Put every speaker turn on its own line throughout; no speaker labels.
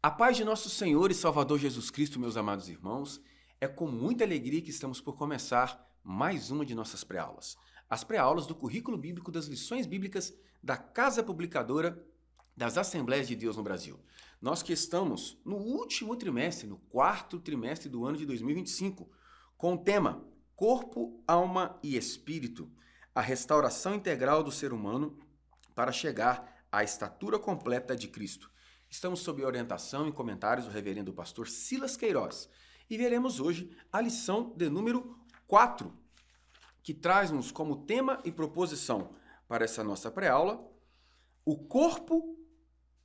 A paz de nosso Senhor e Salvador Jesus Cristo, meus amados irmãos, é com muita alegria que estamos por começar mais uma de nossas pré-aulas. As pré-aulas do currículo bíblico das lições bíblicas da Casa Publicadora das Assembleias de Deus no Brasil. Nós que estamos no último trimestre, no quarto trimestre do ano de 2025, com o tema Corpo, Alma e Espírito, a restauração integral do ser humano para chegar à estatura completa de Cristo. Estamos sob a orientação e comentários do reverendo pastor Silas Queiroz e veremos hoje a lição de número 4, que traz-nos como tema e proposição para essa nossa pré-aula o corpo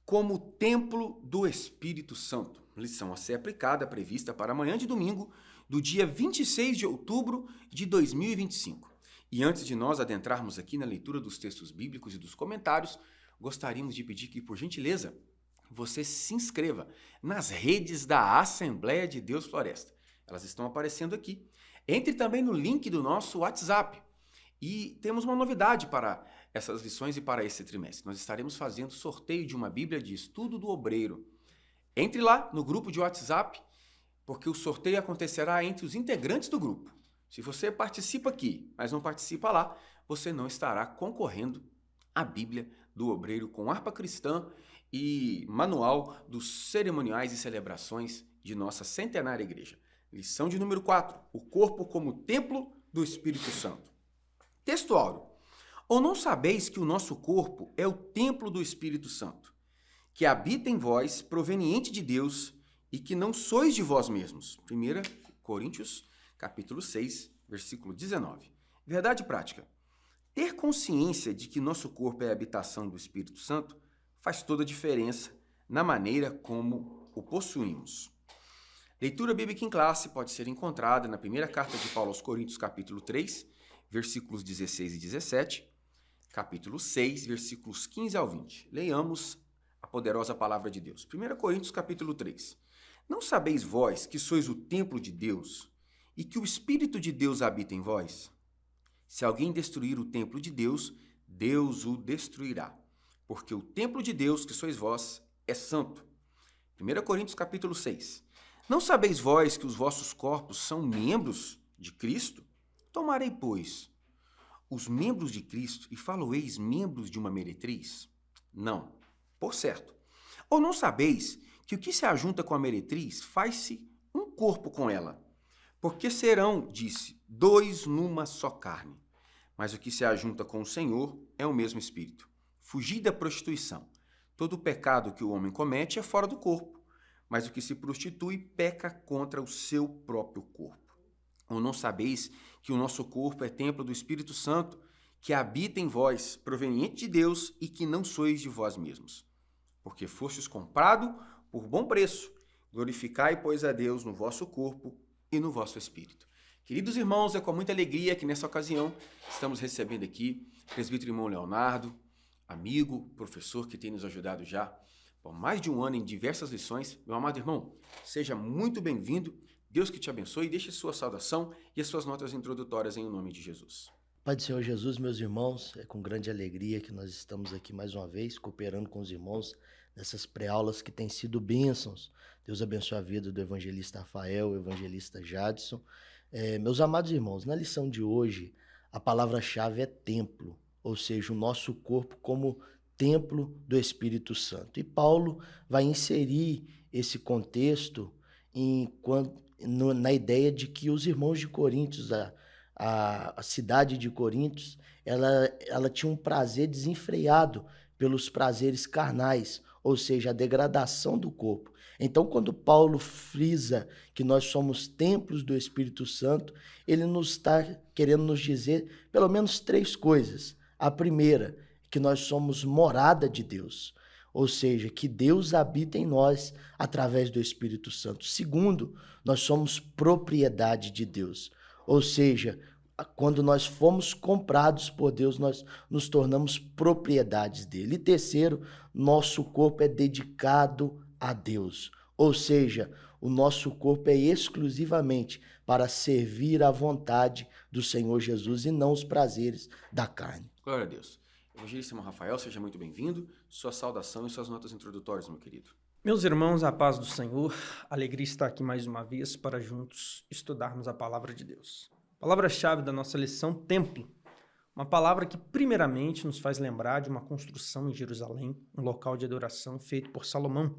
como templo do Espírito Santo. Lição a ser aplicada, prevista para amanhã de domingo, do dia 26 de outubro de 2025. E antes de nós adentrarmos aqui na leitura dos textos bíblicos e dos comentários, gostaríamos de pedir que, por gentileza, você se inscreva nas redes da Assembleia de Deus Floresta. Elas estão aparecendo aqui. Entre também no link do nosso WhatsApp. E temos uma novidade para essas lições e para esse trimestre. Nós estaremos fazendo sorteio de uma Bíblia de Estudo do Obreiro. Entre lá no grupo de WhatsApp, porque o sorteio acontecerá entre os integrantes do grupo. Se você participa aqui, mas não participa lá, você não estará concorrendo à Bíblia do Obreiro com harpa cristã e manual dos cerimoniais e celebrações de nossa centenária igreja. Lição de número 4, o corpo como templo do Espírito Santo. Texto áureo. Ou não sabeis que o nosso corpo é o templo do Espírito Santo, que habita em vós, proveniente de Deus, e que não sois de vós mesmos? 1 Coríntios, capítulo 6, versículo 19. Verdade prática. Ter consciência de que nosso corpo é a habitação do Espírito Santo faz toda a diferença na maneira como o possuímos. Leitura bíblica em classe pode ser encontrada na primeira carta de Paulo aos Coríntios, capítulo 3, versículos 16 e 17, capítulo 6, versículos 15 ao 20. Leiamos a poderosa palavra de Deus. 1 Coríntios, capítulo 3. Não sabeis vós que sois o templo de Deus e que o Espírito de Deus habita em vós? Se alguém destruir o templo de Deus, Deus o destruirá. Porque o templo de Deus, que sois vós, é santo. 1 Coríntios capítulo 6. Não sabeis vós que os vossos corpos são membros de Cristo? Tomarei, pois, os membros de Cristo e falo-eis membros de uma meretriz? Não, por certo. Ou não sabeis que o que se ajunta com a meretriz faz-se um corpo com ela? Porque serão, disse, dois numa só carne. Mas o que se ajunta com o Senhor é o mesmo Espírito. Fugir da prostituição. Todo o pecado que o homem comete é fora do corpo, mas o que se prostitui peca contra o seu próprio corpo. Ou não sabeis que o nosso corpo é templo do Espírito Santo, que habita em vós, proveniente de Deus, e que não sois de vós mesmos? Porque fostes comprado por bom preço. Glorificai, pois, a Deus no vosso corpo e no vosso espírito. Queridos irmãos, é com muita alegria que nessa ocasião estamos recebendo aqui o presbítero irmão Leonardo, amigo, professor que tem nos ajudado já por mais de um ano em diversas lições. Meu amado irmão, seja muito bem-vindo. Deus que te abençoe. Deixe sua saudação e as suas notas introdutórias em nome de Jesus.
Pai do Senhor Jesus, meus irmãos, é com grande alegria que nós estamos aqui mais uma vez, cooperando com os irmãos nessas pré-aulas que têm sido bênçãos. Deus abençoe a vida do evangelista Rafael, evangelista Jadson. Meus amados irmãos, na lição de hoje, a palavra-chave é templo, ou seja, o nosso corpo como templo do Espírito Santo. E Paulo vai inserir esse contexto na ideia de que os irmãos de Coríntios, a cidade de Coríntios, ela tinha um prazer desenfreado pelos prazeres carnais, ou seja, a degradação do corpo. Então, quando Paulo frisa que nós somos templos do Espírito Santo, ele nos está querendo nos dizer pelo menos 3 coisas. A primeira, que nós somos morada de Deus, ou seja, que Deus habita em nós através do Espírito Santo. Segundo, nós somos propriedade de Deus, ou seja, quando nós fomos comprados por Deus, nós nos tornamos propriedades dele. E terceiro, nosso corpo é dedicado a Deus, ou seja, o nosso corpo é exclusivamente para servir à vontade do Senhor Jesus e não os prazeres da carne.
Glória a Deus. Evangelista irmão Rafael, seja muito bem-vindo. Sua saudação e suas notas introdutórias, meu querido.
Meus irmãos, a paz do Senhor, alegria estar aqui mais uma vez para juntos estudarmos a palavra de Deus. Palavra-chave da nossa lição, templo. Uma palavra que primeiramente nos faz lembrar de uma construção em Jerusalém, um local de adoração feito por Salomão.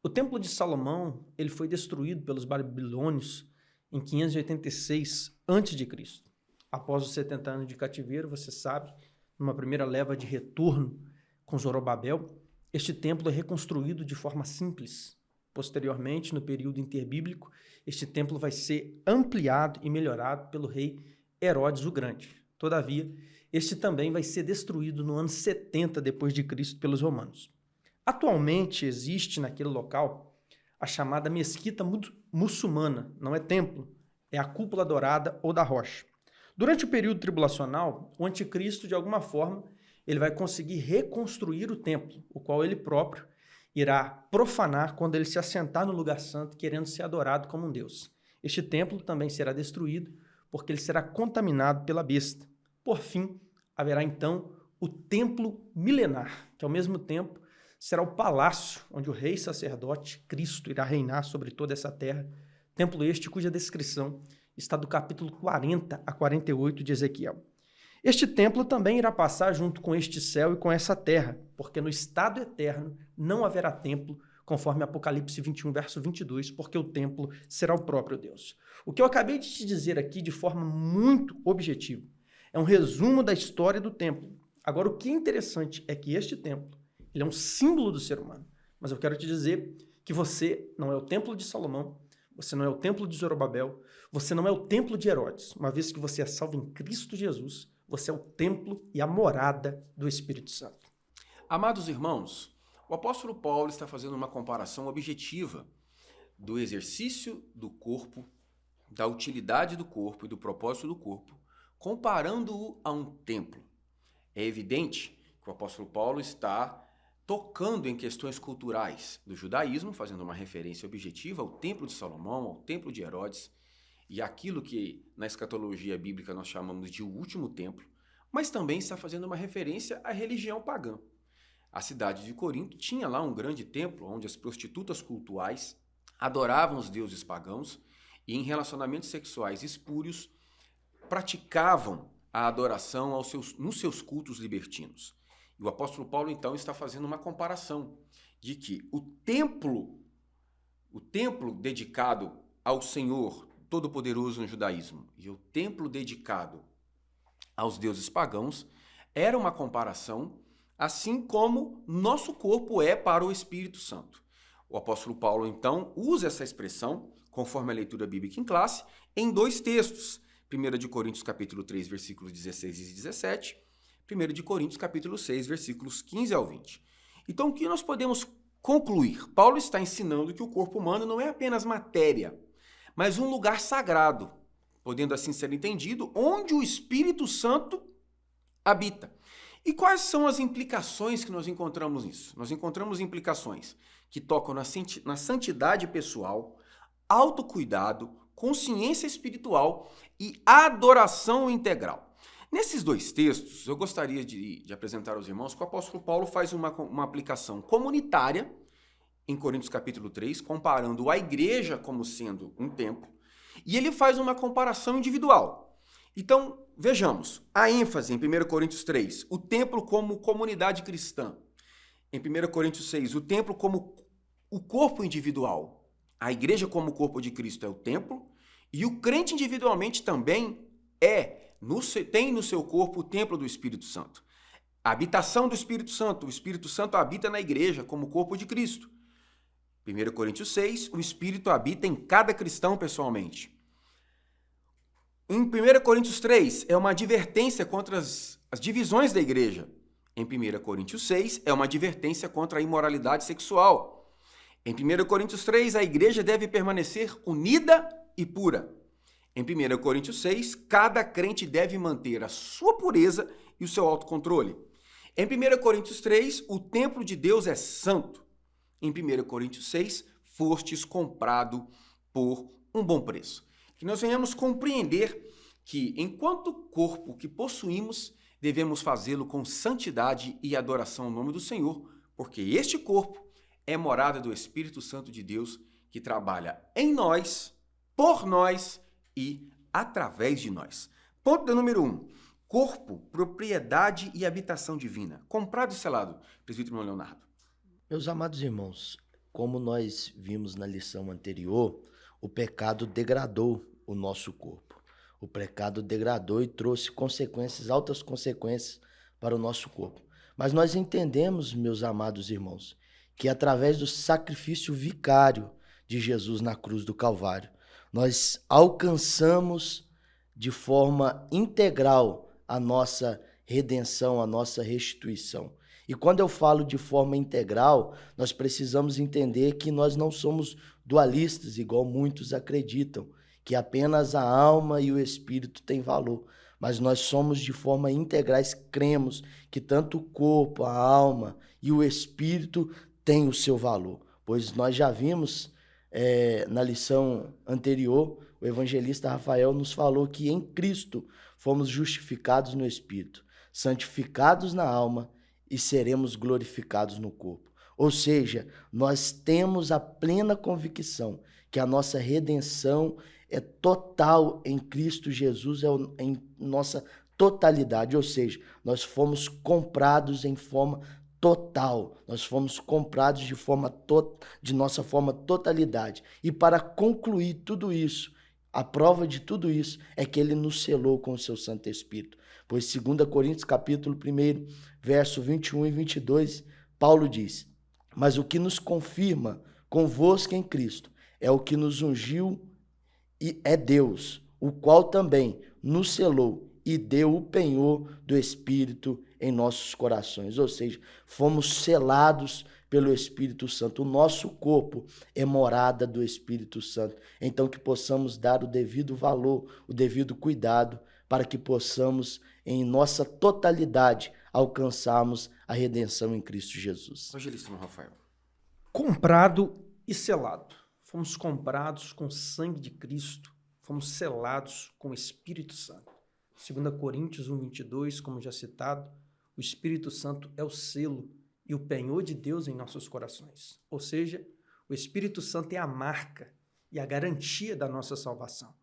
O templo de Salomão, ele foi destruído pelos babilônios em 586 a.C. Após os 70 anos de cativeiro, você sabe, numa primeira leva de retorno com Zorobabel, este templo é reconstruído de forma simples. Posteriormente, no período interbíblico, este templo vai ser ampliado e melhorado pelo rei Herodes o Grande. Todavia, este também vai ser destruído no ano 70 depois de Cristo pelos romanos. Atualmente existe naquele local a chamada mesquita muçulmana, não é templo, é a cúpula dourada ou da rocha. Durante o período tribulacional, o anticristo, de alguma forma, ele vai conseguir reconstruir o templo, o qual ele próprio irá profanar quando ele se assentar no lugar santo, querendo ser adorado como um Deus. Este templo também será destruído, porque ele será contaminado pela besta. Por fim, haverá então o templo milenar, que ao mesmo tempo será o palácio onde o rei sacerdote Cristo irá reinar sobre toda essa terra. Templo este cuja descrição está do capítulo 40 a 48 de Ezequiel. Este templo também irá passar junto com este céu e com essa terra, porque no estado eterno não haverá templo, conforme Apocalipse 21, verso 22, porque o templo será o próprio Deus. O que eu acabei de te dizer aqui de forma muito objetiva é um resumo da história do templo. Agora, o que é interessante é que este templo ele é um símbolo do ser humano, mas eu quero te dizer que você não é o templo de Salomão, você não é o templo de Zorobabel, você não é o templo de Herodes, uma vez que você é salvo em Cristo Jesus. Você é o templo e a morada do Espírito Santo.
Amados irmãos, o apóstolo Paulo está fazendo uma comparação objetiva do exercício do corpo, da utilidade do corpo e do propósito do corpo, comparando-o a um templo. É evidente que o apóstolo Paulo está tocando em questões culturais do judaísmo, fazendo uma referência objetiva ao templo de Salomão, ao templo de Herodes, e aquilo que na escatologia bíblica nós chamamos de o último templo, mas também está fazendo uma referência à religião pagã. A cidade de Corinto tinha lá um grande templo onde as prostitutas cultuais adoravam os deuses pagãos e em relacionamentos sexuais espúrios praticavam a adoração nos seus cultos libertinos. E o apóstolo Paulo então está fazendo uma comparação de que o templo dedicado ao Senhor Todo-Poderoso no judaísmo e o templo dedicado aos deuses pagãos era uma comparação, assim como nosso corpo é para o Espírito Santo. O apóstolo Paulo, então, usa essa expressão, conforme a leitura bíblica em classe, em dois textos. 1 Coríntios capítulo 3, versículos 16 e 17, 1 Coríntios capítulo 6, versículos 15 ao 20. Então, o que nós podemos concluir? Paulo está ensinando que o corpo humano não é apenas matéria, mas um lugar sagrado, podendo assim ser entendido, onde o Espírito Santo habita. E quais são as implicações que nós encontramos nisso? Nós encontramos implicações que tocam na santidade pessoal, autocuidado, consciência espiritual e adoração integral. Nesses dois textos, eu gostaria de apresentar aos irmãos que o apóstolo Paulo faz uma aplicação comunitária em Coríntios capítulo 3, comparando a igreja como sendo um templo, e ele faz uma comparação individual. Então, vejamos, a ênfase em 1 Coríntios 3, o templo como comunidade cristã. Em 1 Coríntios 6, o templo como o corpo individual. A igreja como o corpo de Cristo é o templo, e o crente individualmente também tem no seu corpo o templo do Espírito Santo. A habitação do Espírito Santo, o Espírito Santo habita na igreja como corpo de Cristo. 1 Coríntios 6, o Espírito habita em cada cristão pessoalmente. Em 1 Coríntios 3, é uma advertência contra as divisões da igreja. Em 1 Coríntios 6, é uma advertência contra a imoralidade sexual. Em 1 Coríntios 3, a igreja deve permanecer unida e pura. Em 1 Coríntios 6, cada crente deve manter a sua pureza e o seu autocontrole. Em 1 Coríntios 3, o templo de Deus é santo. Em 1 Coríntios 6, fostes comprado por um bom preço. Que nós venhamos compreender que, enquanto corpo que possuímos, devemos fazê-lo com santidade e adoração ao nome do Senhor, porque este corpo é morada do Espírito Santo de Deus que trabalha em nós, por nós e através de nós. Ponto de número 1. Corpo, propriedade e habitação divina. Comprado e selado. Presbítero Leonardo.
Meus amados irmãos, como nós vimos na lição anterior, o pecado degradou o nosso corpo. O pecado degradou e trouxe consequências, altas consequências para o nosso corpo. Mas nós entendemos, meus amados irmãos, que através do sacrifício vicário de Jesus na cruz do Calvário, nós alcançamos de forma integral a nossa redenção, a nossa restituição. E quando eu falo de forma integral, nós precisamos entender que nós não somos dualistas, igual muitos acreditam, que apenas a alma e o espírito têm valor. Mas nós somos de forma integrais, cremos que tanto o corpo, a alma e o espírito têm o seu valor. Pois nós já vimos na lição anterior, o evangelista Rafael nos falou que em Cristo fomos justificados no espírito, santificados na alma e seremos glorificados no corpo. Ou seja, nós temos a plena convicção que a nossa redenção é total em Cristo Jesus, em nossa totalidade. Ou seja, nós fomos comprados em forma total, nós fomos comprados de nossa forma totalidade. E para concluir tudo isso, a prova de tudo isso é que ele nos selou com o seu Santo Espírito. Pois 2 Coríntios capítulo 1, verso 21 e 22, Paulo diz: mas o que nos confirma convosco em Cristo é o que nos ungiu e é Deus, o qual também nos selou e deu o penhor do Espírito em nossos corações. Ou seja, fomos selados pelo Espírito Santo. O nosso corpo é morada do Espírito Santo. Então que possamos dar o devido valor, o devido cuidado, para que possamos, em nossa totalidade, alcançarmos a redenção em Cristo Jesus.
Evangelista Rafael.
Comprado e selado. Fomos comprados com o sangue de Cristo. Fomos selados com o Espírito Santo. 2 Coríntios 1, 22, como já citado, o Espírito Santo é o selo e o penhor de Deus em nossos corações. Ou seja, o Espírito Santo é a marca e a garantia da nossa salvação.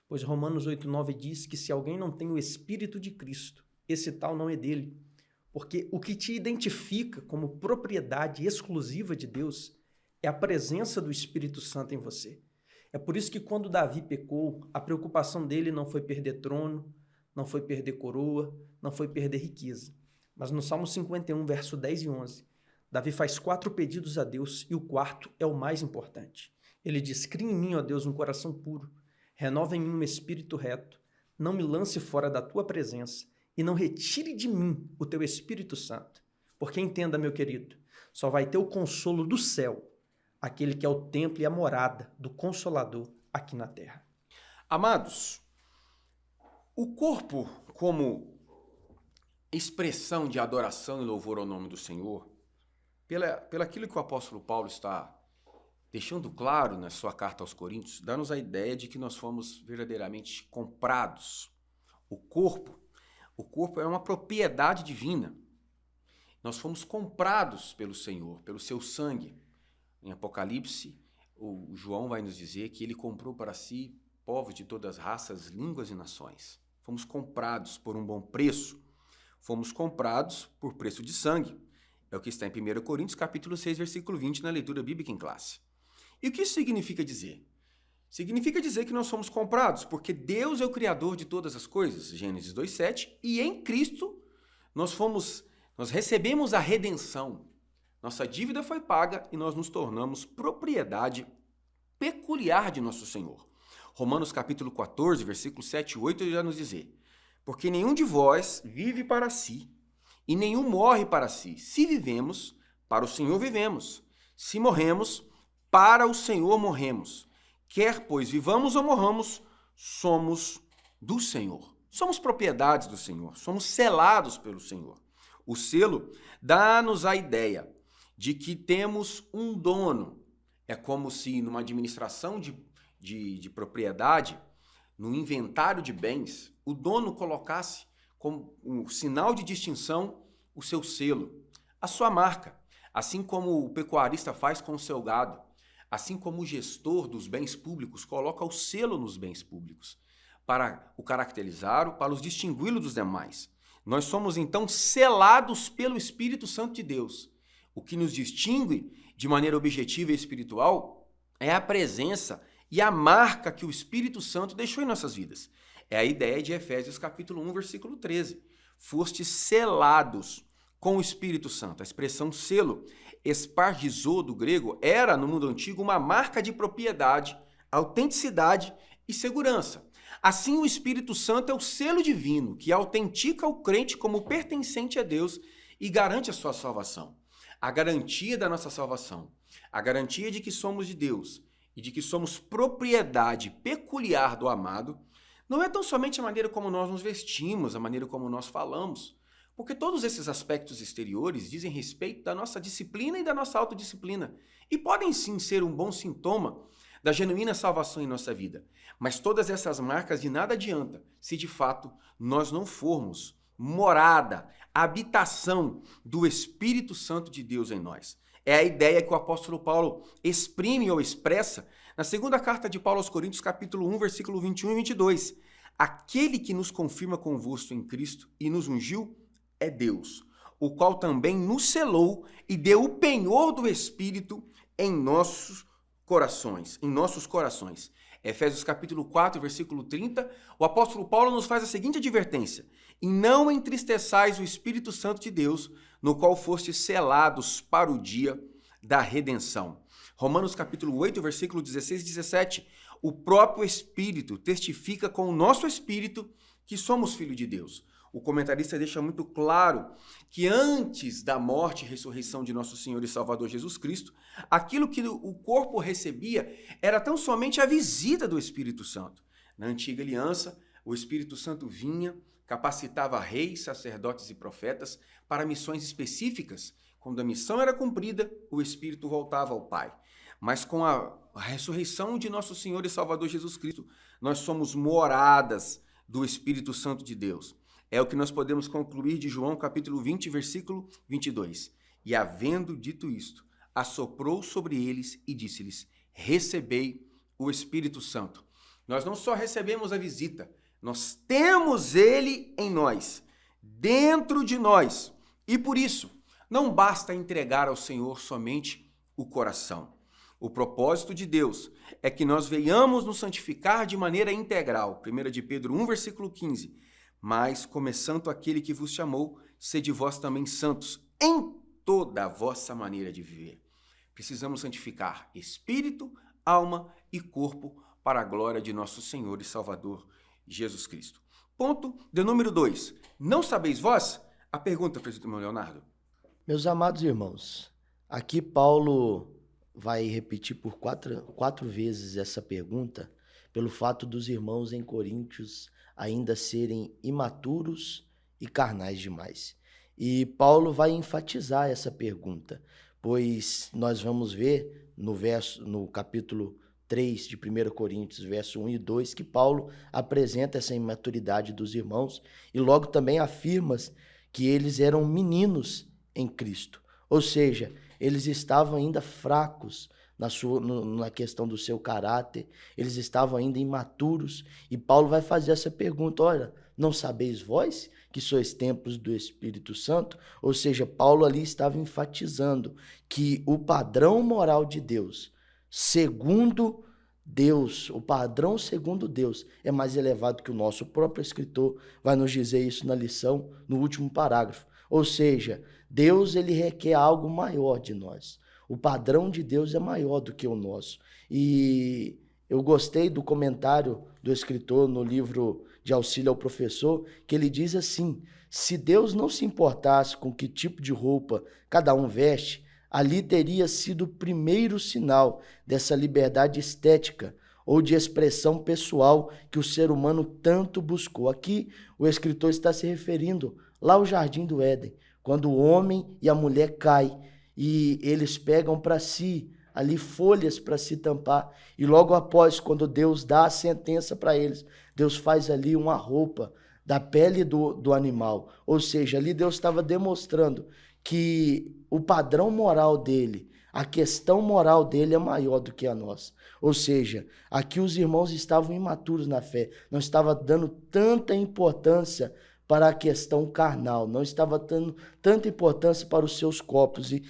Pois Romanos 8, 9 diz que se alguém não tem o Espírito de Cristo, esse tal não é dele. Porque o que te identifica como propriedade exclusiva de Deus é a presença do Espírito Santo em você. É por isso que quando Davi pecou, a preocupação dele não foi perder trono, não foi perder coroa, não foi perder riqueza. Mas no Salmo 51, verso 10 e 11, Davi faz 4 pedidos a Deus e o quarto é o mais importante. Ele diz: cria em mim, ó Deus, um coração puro, renova em mim um espírito reto, não me lance fora da tua presença e não retire de mim o teu Espírito Santo. Porque entenda, meu querido, só vai ter o consolo do céu aquele que é o templo e a morada do Consolador aqui na terra.
Amados, o corpo como expressão de adoração e louvor ao nome do Senhor, pelaquilo que o apóstolo Paulo está deixando claro na sua carta aos Coríntios, dá-nos a ideia de que nós fomos verdadeiramente comprados. O corpo é uma propriedade divina. Nós fomos comprados pelo Senhor, pelo seu sangue. Em Apocalipse, o João vai nos dizer que ele comprou para si povos de todas as raças, línguas e nações. Fomos comprados por um bom preço. Fomos comprados por preço de sangue. É o que está em 1 Coríntios, capítulo 6, versículo 20, na leitura bíblica em classe. E o que isso significa dizer? Significa dizer que nós somos comprados, porque Deus é o Criador de todas as coisas, Gênesis 2,7, e em Cristo nós recebemos a redenção. Nossa dívida foi paga e nós nos tornamos propriedade peculiar de nosso Senhor. Romanos capítulo 14, versículos 7 e 8, já nos dizer: porque nenhum de vós vive para si, e nenhum morre para si. Se vivemos, para o Senhor vivemos. Se morremos, para o Senhor morremos. Quer, pois, vivamos ou morramos, somos do Senhor. Somos propriedades do Senhor, somos selados pelo Senhor. O selo dá-nos a ideia de que temos um dono. É como se numa administração de propriedade, no inventário de bens, o dono colocasse como um sinal de distinção o seu selo, a sua marca. Assim como o pecuarista faz com o seu gado, assim como o gestor dos bens públicos coloca o selo nos bens públicos para o caracterizar, para os distingui-lo dos demais. Nós somos então selados pelo Espírito Santo de Deus. O que nos distingue de maneira objetiva e espiritual é a presença e a marca que o Espírito Santo deixou em nossas vidas. É a ideia de Efésios capítulo 1, versículo 13. Fostes selados com o Espírito Santo. A expressão selo, espargizô do grego, era no mundo antigo uma marca de propriedade, autenticidade e segurança. Assim, o Espírito Santo é o selo divino que autentica o crente como pertencente a Deus e garante a sua salvação. A garantia da nossa salvação, a garantia de que somos de Deus e de que somos propriedade peculiar do amado, não é tão somente a maneira como nós nos vestimos, a maneira como nós falamos, porque todos esses aspectos exteriores dizem respeito da nossa disciplina e da nossa autodisciplina e podem sim ser um bom sintoma da genuína salvação em nossa vida. Mas todas essas marcas de nada adianta se de fato nós não formos morada, habitação do Espírito Santo de Deus em nós. É a ideia que o apóstolo Paulo exprime ou expressa na segunda carta de Paulo aos Coríntios, capítulo 1, versículo 21 e 22. Aquele que nos confirma convosco em Cristo e nos ungiu é Deus, o qual também nos selou e deu o penhor do Espírito em nossos corações. Efésios capítulo 4, versículo 30, o apóstolo Paulo nos faz a seguinte advertência: e não entristeçais o Espírito Santo de Deus, no qual fostes selados para o dia da redenção. Romanos capítulo 8, versículo 16 e 17, o próprio Espírito testifica com o nosso Espírito que somos filhos de Deus. O comentarista deixa muito claro que antes da morte e ressurreição de nosso Senhor e Salvador Jesus Cristo, aquilo que o corpo recebia era tão somente a visita do Espírito Santo. Na antiga aliança, o Espírito Santo vinha, capacitava reis, sacerdotes e profetas para missões específicas. Quando a missão era cumprida, o Espírito voltava ao Pai. Mas com a ressurreição de nosso Senhor e Salvador Jesus Cristo, nós somos moradas do Espírito Santo de Deus. É o que nós podemos concluir de João capítulo 20, versículo 22. E havendo dito isto, assoprou sobre eles e disse-lhes: recebei o Espírito Santo. Nós não só recebemos a visita, nós temos ele em nós, dentro de nós. E por isso, não basta entregar ao Senhor somente o coração. O propósito de Deus é que nós venhamos nos santificar de maneira integral. 1 de Pedro 1, versículo 15. Mas, começando aquele que vos chamou, sede vós também santos em toda a vossa maneira de viver. Precisamos santificar espírito, alma e corpo para a glória de nosso Senhor e Salvador Jesus Cristo. Ponto de número 2. Não sabeis vós? A pergunta, presidente Leonardo.
Meus amados irmãos, aqui Paulo vai repetir por quatro vezes essa pergunta, pelo fato dos irmãos em Coríntios ainda serem imaturos e carnais demais. E Paulo vai enfatizar essa pergunta, pois nós vamos ver no capítulo 3 de 1 Coríntios, verso 1 e 2, que Paulo apresenta essa imaturidade dos irmãos e logo também afirma que eles eram meninos em Cristo, ou seja, eles estavam ainda fracos na questão do seu caráter, eles estavam ainda imaturos, e Paulo vai fazer essa pergunta: olha, não sabeis vós que sois templos do Espírito Santo? Ou seja, Paulo ali estava enfatizando que o padrão moral de Deus, segundo Deus, o padrão segundo Deus é mais elevado que o nosso. O próprio escritor vai nos dizer isso na lição, no último parágrafo. Ou seja, Deus ele requer algo maior de nós. O padrão de Deus é maior do que o nosso. E eu gostei do comentário do escritor no livro de Auxílio ao Professor, que ele diz assim: se Deus não se importasse com que tipo de roupa cada um veste, ali teria sido o primeiro sinal dessa liberdade estética ou de expressão pessoal que o ser humano tanto buscou. Aqui o escritor está se referindo lá ao Jardim do Éden, quando o homem e a mulher caem e eles pegam para si ali folhas para se tampar, e logo após, quando Deus dá a sentença para eles, Deus faz ali uma roupa da pele do animal. Ou seja, ali Deus estava demonstrando que o padrão moral dele, a questão moral dele é maior do que a nossa. Ou seja, aqui os irmãos estavam imaturos na fé, não estava dando tanta importância para a questão carnal, não estava dando tanta importância para os seus corpos. E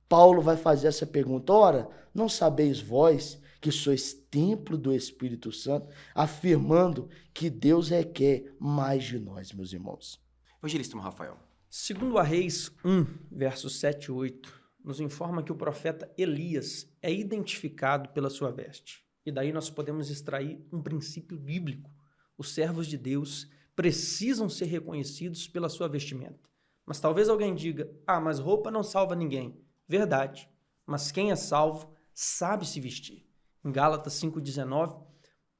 Paulo vai fazer essa pergunta: ora, não sabeis vós que sois templo do Espírito Santo, afirmando que Deus requer mais de nós, meus irmãos.
Evangelista Rafael.
Segundo a Reis 1, versos 7 e 8, nos informa que o profeta Elias é identificado pela sua veste. E daí nós podemos extrair um princípio bíblico. Os servos de Deus precisam ser reconhecidos pela sua vestimenta. Mas talvez alguém diga: mas roupa não salva ninguém. Verdade, mas quem é salvo sabe se vestir. Em Gálatas 5,19,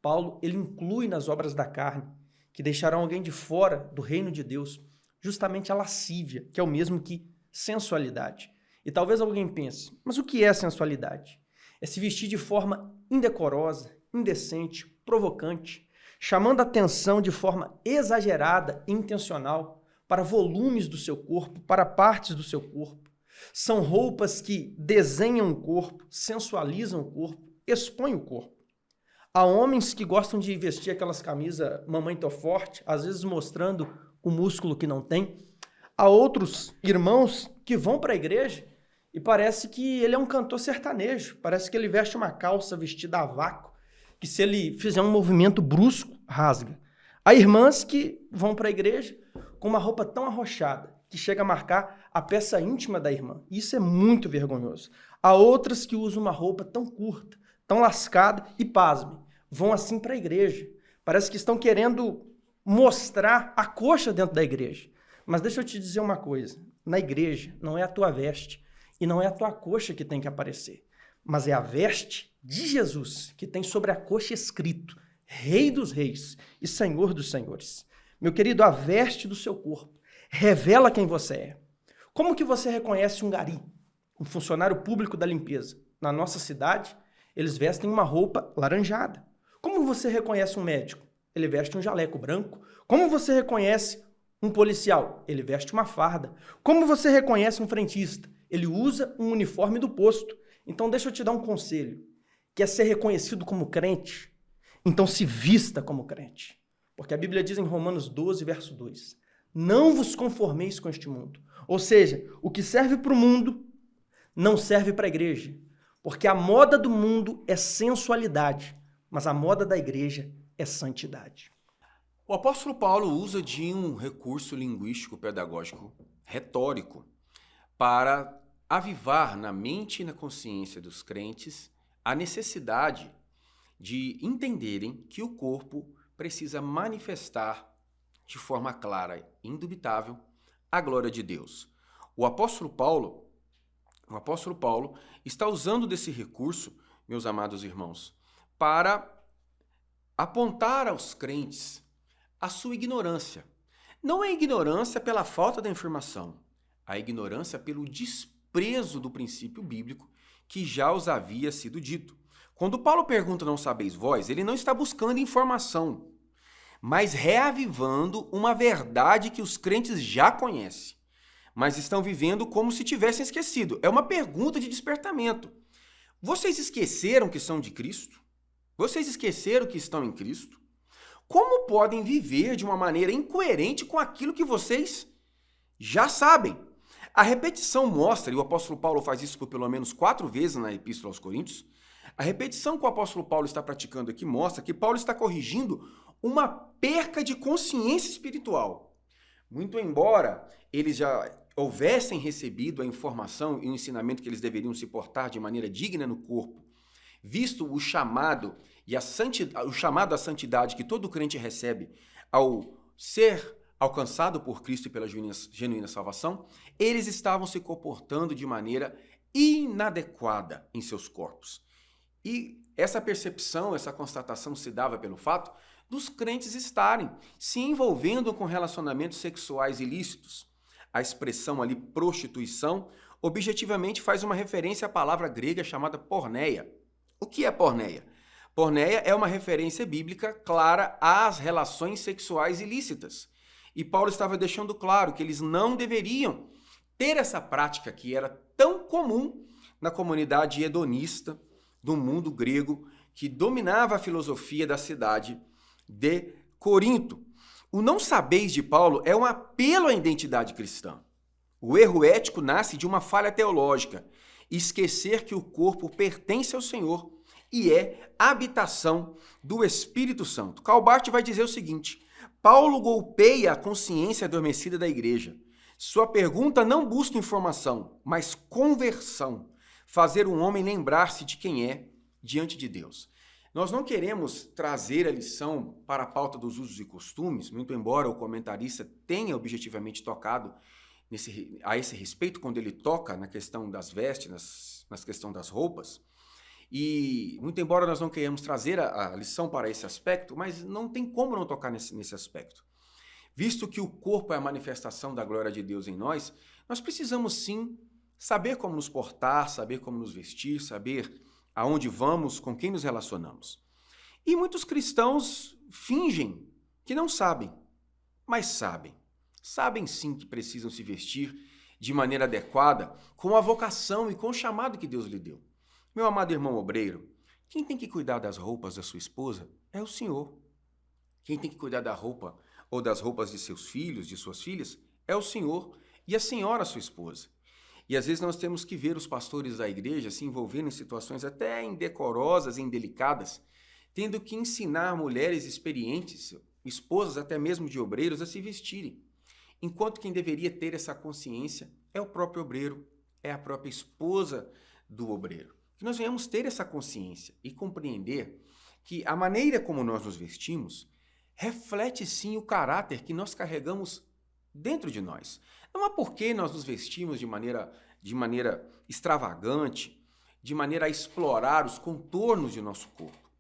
Paulo ele inclui nas obras da carne, que deixarão alguém de fora do reino de Deus, justamente a lascívia, que é o mesmo que sensualidade. E talvez alguém pense: mas o que é sensualidade? É se vestir de forma indecorosa, indecente, provocante, chamando a atenção de forma exagerada e intencional para volumes do seu corpo, para partes do seu corpo. São roupas que desenham o corpo, sensualizam o corpo, expõem o corpo. Há homens que gostam de vestir aquelas camisas mamãe tô forte, às vezes mostrando o músculo que não tem. Há outros irmãos que vão para a igreja e parece que ele é um cantor sertanejo, parece que ele veste uma calça vestida a vácuo, que se ele fizer um movimento brusco, rasga. Há irmãs que vão para a igreja com uma roupa tão arrochada que chega a marcar a peça íntima da irmã. Isso é muito vergonhoso. Há outras que usam uma roupa tão curta, tão lascada e, pasmem, vão assim para a igreja. Parece que estão querendo mostrar a coxa dentro da igreja. Mas deixa eu te dizer uma coisa. Na igreja não é a tua veste e não é a tua coxa que tem que aparecer, mas é a veste de Jesus que tem sobre a coxa escrito: Rei dos Reis e Senhor dos Senhores. Meu querido, a veste do seu corpo revela quem você é. Como que você reconhece um gari, um funcionário público da limpeza? Na nossa cidade, eles vestem uma roupa laranjada. Como você reconhece um médico? Ele veste um jaleco branco. Como você reconhece um policial? Ele veste uma farda. Como você reconhece um frentista? Ele usa um uniforme do posto. Então deixa eu te dar um conselho. Quer ser reconhecido como crente? Então se vista como crente. Porque a Bíblia diz em Romanos 12, verso 2, não vos conformeis com este mundo. Ou seja, o que serve para o mundo não serve para a igreja. Porque a moda do mundo é sensualidade, mas a moda da igreja é santidade.
O apóstolo Paulo usa de um recurso linguístico pedagógico retórico para avivar na mente e na consciência dos crentes a necessidade de entenderem que o corpo precisa manifestar de forma clara e indubitável a glória de Deus. O apóstolo Paulo está usando desse recurso, meus amados irmãos, para apontar aos crentes a sua ignorância. Não é ignorância pela falta da informação, a ignorância pelo desprezo do princípio bíblico que já os havia sido dito. Quando Paulo pergunta não sabeis vós, ele não está buscando informação, mas reavivando uma verdade que os crentes já conhecem, mas estão vivendo como se tivessem esquecido. É uma pergunta de despertamento. Vocês esqueceram que são de Cristo? Vocês esqueceram que estão em Cristo? Como podem viver de uma maneira incoerente com aquilo que vocês já sabem? A repetição mostra, e o apóstolo Paulo faz isso por pelo menos 4 vezes na Epístola aos Coríntios, a repetição que o apóstolo Paulo está praticando aqui mostra que Paulo está corrigindo uma perca de consciência espiritual. Muito embora eles já houvessem recebido a informação e o ensinamento que eles deveriam se portar de maneira digna no corpo, visto o chamado e o chamado à santidade que todo crente recebe ao ser alcançado por Cristo e pela genuína salvação, eles estavam se comportando de maneira inadequada em seus corpos. E essa percepção, essa constatação se dava pelo fato dos crentes estarem se envolvendo com relacionamentos sexuais ilícitos. A expressão ali prostituição objetivamente faz uma referência à palavra grega chamada porneia. O que é porneia? Porneia é uma referência bíblica clara às relações sexuais ilícitas. E Paulo estava deixando claro que eles não deveriam ter essa prática que era tão comum na comunidade hedonista do mundo grego que dominava a filosofia da cidade de Corinto. O não sabeis de Paulo é um apelo à identidade cristã. O erro ético nasce de uma falha teológica, esquecer que o corpo pertence ao Senhor e é habitação do Espírito Santo. Calbart vai dizer o seguinte: Paulo golpeia a consciência adormecida da igreja. Sua pergunta não busca informação, mas conversão, fazer um homem lembrar-se de quem é diante de Deus. Nós não queremos trazer a lição para a pauta dos usos e costumes, muito embora o comentarista tenha objetivamente tocado a esse respeito, quando ele toca na questão das vestes, na questão das roupas. E muito embora nós não queremos trazer a lição para esse aspecto, mas não tem como não tocar nesse aspecto. Visto que o corpo é a manifestação da glória de Deus em nós, nós precisamos sim saber como nos portar, saber como nos vestir, saber aonde vamos, com quem nos relacionamos. E muitos cristãos fingem que não sabem, mas sabem. Sabem sim que precisam se vestir de maneira adequada com a vocação e com o chamado que Deus lhe deu. Meu amado irmão obreiro, quem tem que cuidar das roupas da sua esposa é o Senhor. Quem tem que cuidar da roupa ou das roupas de seus filhos, de suas filhas, é o Senhor e a senhora, sua esposa. E às vezes nós temos que ver os pastores da igreja se envolvendo em situações até indecorosas e indelicadas, tendo que ensinar mulheres experientes, esposas até mesmo de obreiros, a se vestirem. Enquanto quem deveria ter essa consciência é o próprio obreiro, é a própria esposa do obreiro. Que nós venhamos ter essa consciência e compreender que a maneira como nós nos vestimos reflete sim o caráter que nós carregamos dentro de nós. Não há por que nós nos vestimos de maneira extravagante, de maneira a explorar os contornos de nosso corpo.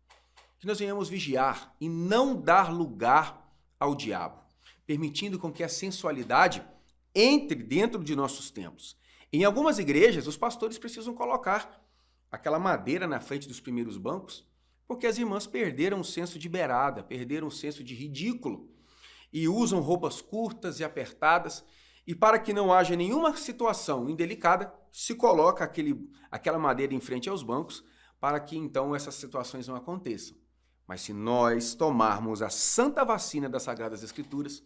Que nós venhamos vigiar e não dar lugar ao diabo, permitindo com que a sensualidade entre dentro de nossos templos. Em algumas igrejas, os pastores precisam colocar aquela madeira na frente dos primeiros bancos, porque as irmãs perderam o senso de beirada, perderam o senso de ridículo e usam roupas curtas e apertadas, e para que não haja nenhuma situação indelicada, se coloca aquela madeira em frente aos bancos para que então essas situações não aconteçam. Mas se nós tomarmos a santa vacina das Sagradas Escrituras,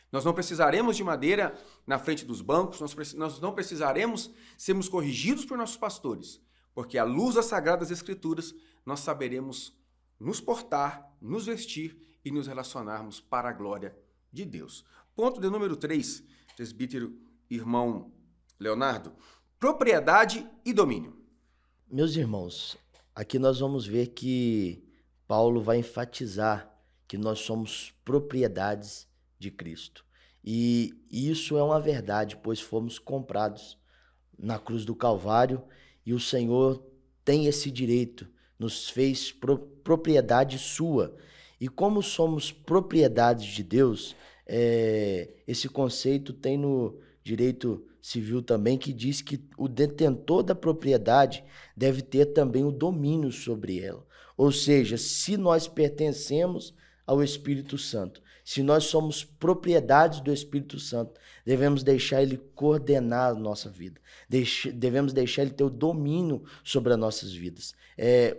nós não precisaremos de madeira na frente dos bancos, nós não precisaremos sermos corrigidos por nossos pastores, porque à luz das Sagradas Escrituras nós saberemos nos portar, nos vestir e nos relacionarmos para a glória de Deus. Ponto de número 3, presbítero irmão Leonardo, propriedade e domínio.
Meus irmãos, aqui nós vamos ver que Paulo vai enfatizar que nós somos propriedades de Cristo. E isso é uma verdade, pois fomos comprados na cruz do Calvário e o Senhor tem esse direito, nos fez propriedade sua. E como somos propriedades de Deus, esse conceito tem no direito civil também, que diz que o detentor da propriedade deve ter também o domínio sobre ela. Ou seja, se nós pertencemos ao Espírito Santo, se nós somos propriedades do Espírito Santo, devemos deixar ele coordenar a nossa vida. Devemos deixar ele ter o domínio sobre as nossas vidas.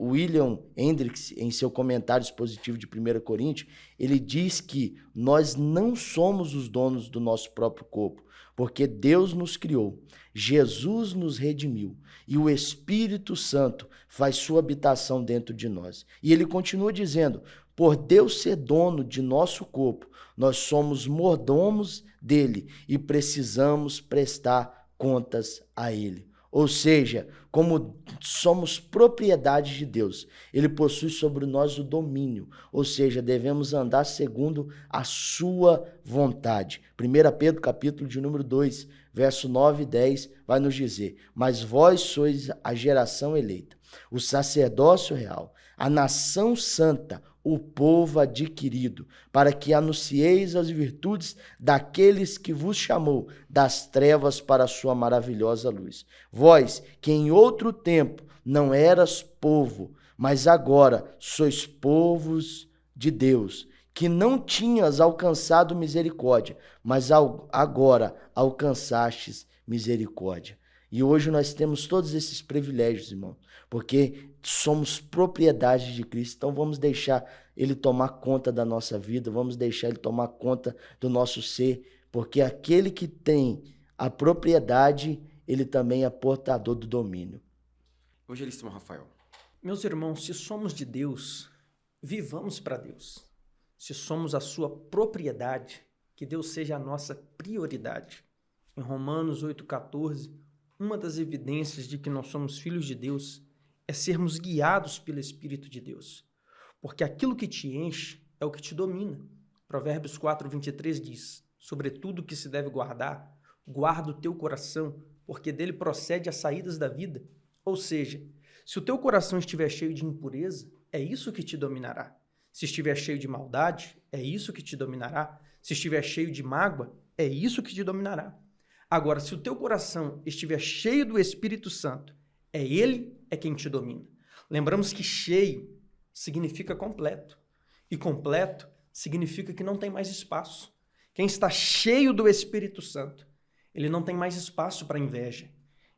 William Hendricks, em seu comentário expositivo de 1 Coríntios, ele diz que nós não somos os donos do nosso próprio corpo, porque Deus nos criou, Jesus nos redimiu e o Espírito Santo faz sua habitação dentro de nós. E ele continua dizendo: por Deus ser dono de nosso corpo, nós somos mordomos dele e precisamos prestar contas a ele. Ou seja, como somos propriedade de Deus, ele possui sobre nós o domínio, ou seja, devemos andar segundo a sua vontade. 1 Pedro, capítulo de número 2, verso 9 e 10, vai nos dizer: mas vós sois a geração eleita, o sacerdócio real, a nação santa, o povo adquirido, para que anuncieis as virtudes daqueles que vos chamou das trevas para a sua maravilhosa luz. Vós, que em outro tempo não eras povo, mas agora sois povos de Deus, que não tinhas alcançado misericórdia, mas agora alcançastes misericórdia. E hoje nós temos todos esses privilégios, irmão, porque somos propriedade de Cristo. Então vamos deixar Ele tomar conta da nossa vida, vamos deixar Ele tomar conta do nosso ser, porque aquele que tem a propriedade, ele também é portador do domínio.
Evangelista Rafael.
Meus irmãos, se somos de Deus, vivamos para Deus. Se somos a sua propriedade, que Deus seja a nossa prioridade. Em Romanos 8,14, uma das evidências de que nós somos filhos de Deus é sermos guiados pelo Espírito de Deus. Porque aquilo que te enche é o que te domina. Provérbios 4,23 diz: sobretudo que se deve guardar, guarda o teu coração, porque dele procede as saídas da vida. Ou seja, se o teu coração estiver cheio de impureza, é isso que te dominará. Se estiver cheio de maldade, é isso que te dominará. Se estiver cheio de mágoa, é isso que te dominará. Agora, se o teu coração estiver cheio do Espírito Santo, ele é quem te domina. Lembramos que cheio significa completo. E completo significa que não tem mais espaço. Quem está cheio do Espírito Santo, ele não tem mais espaço para inveja.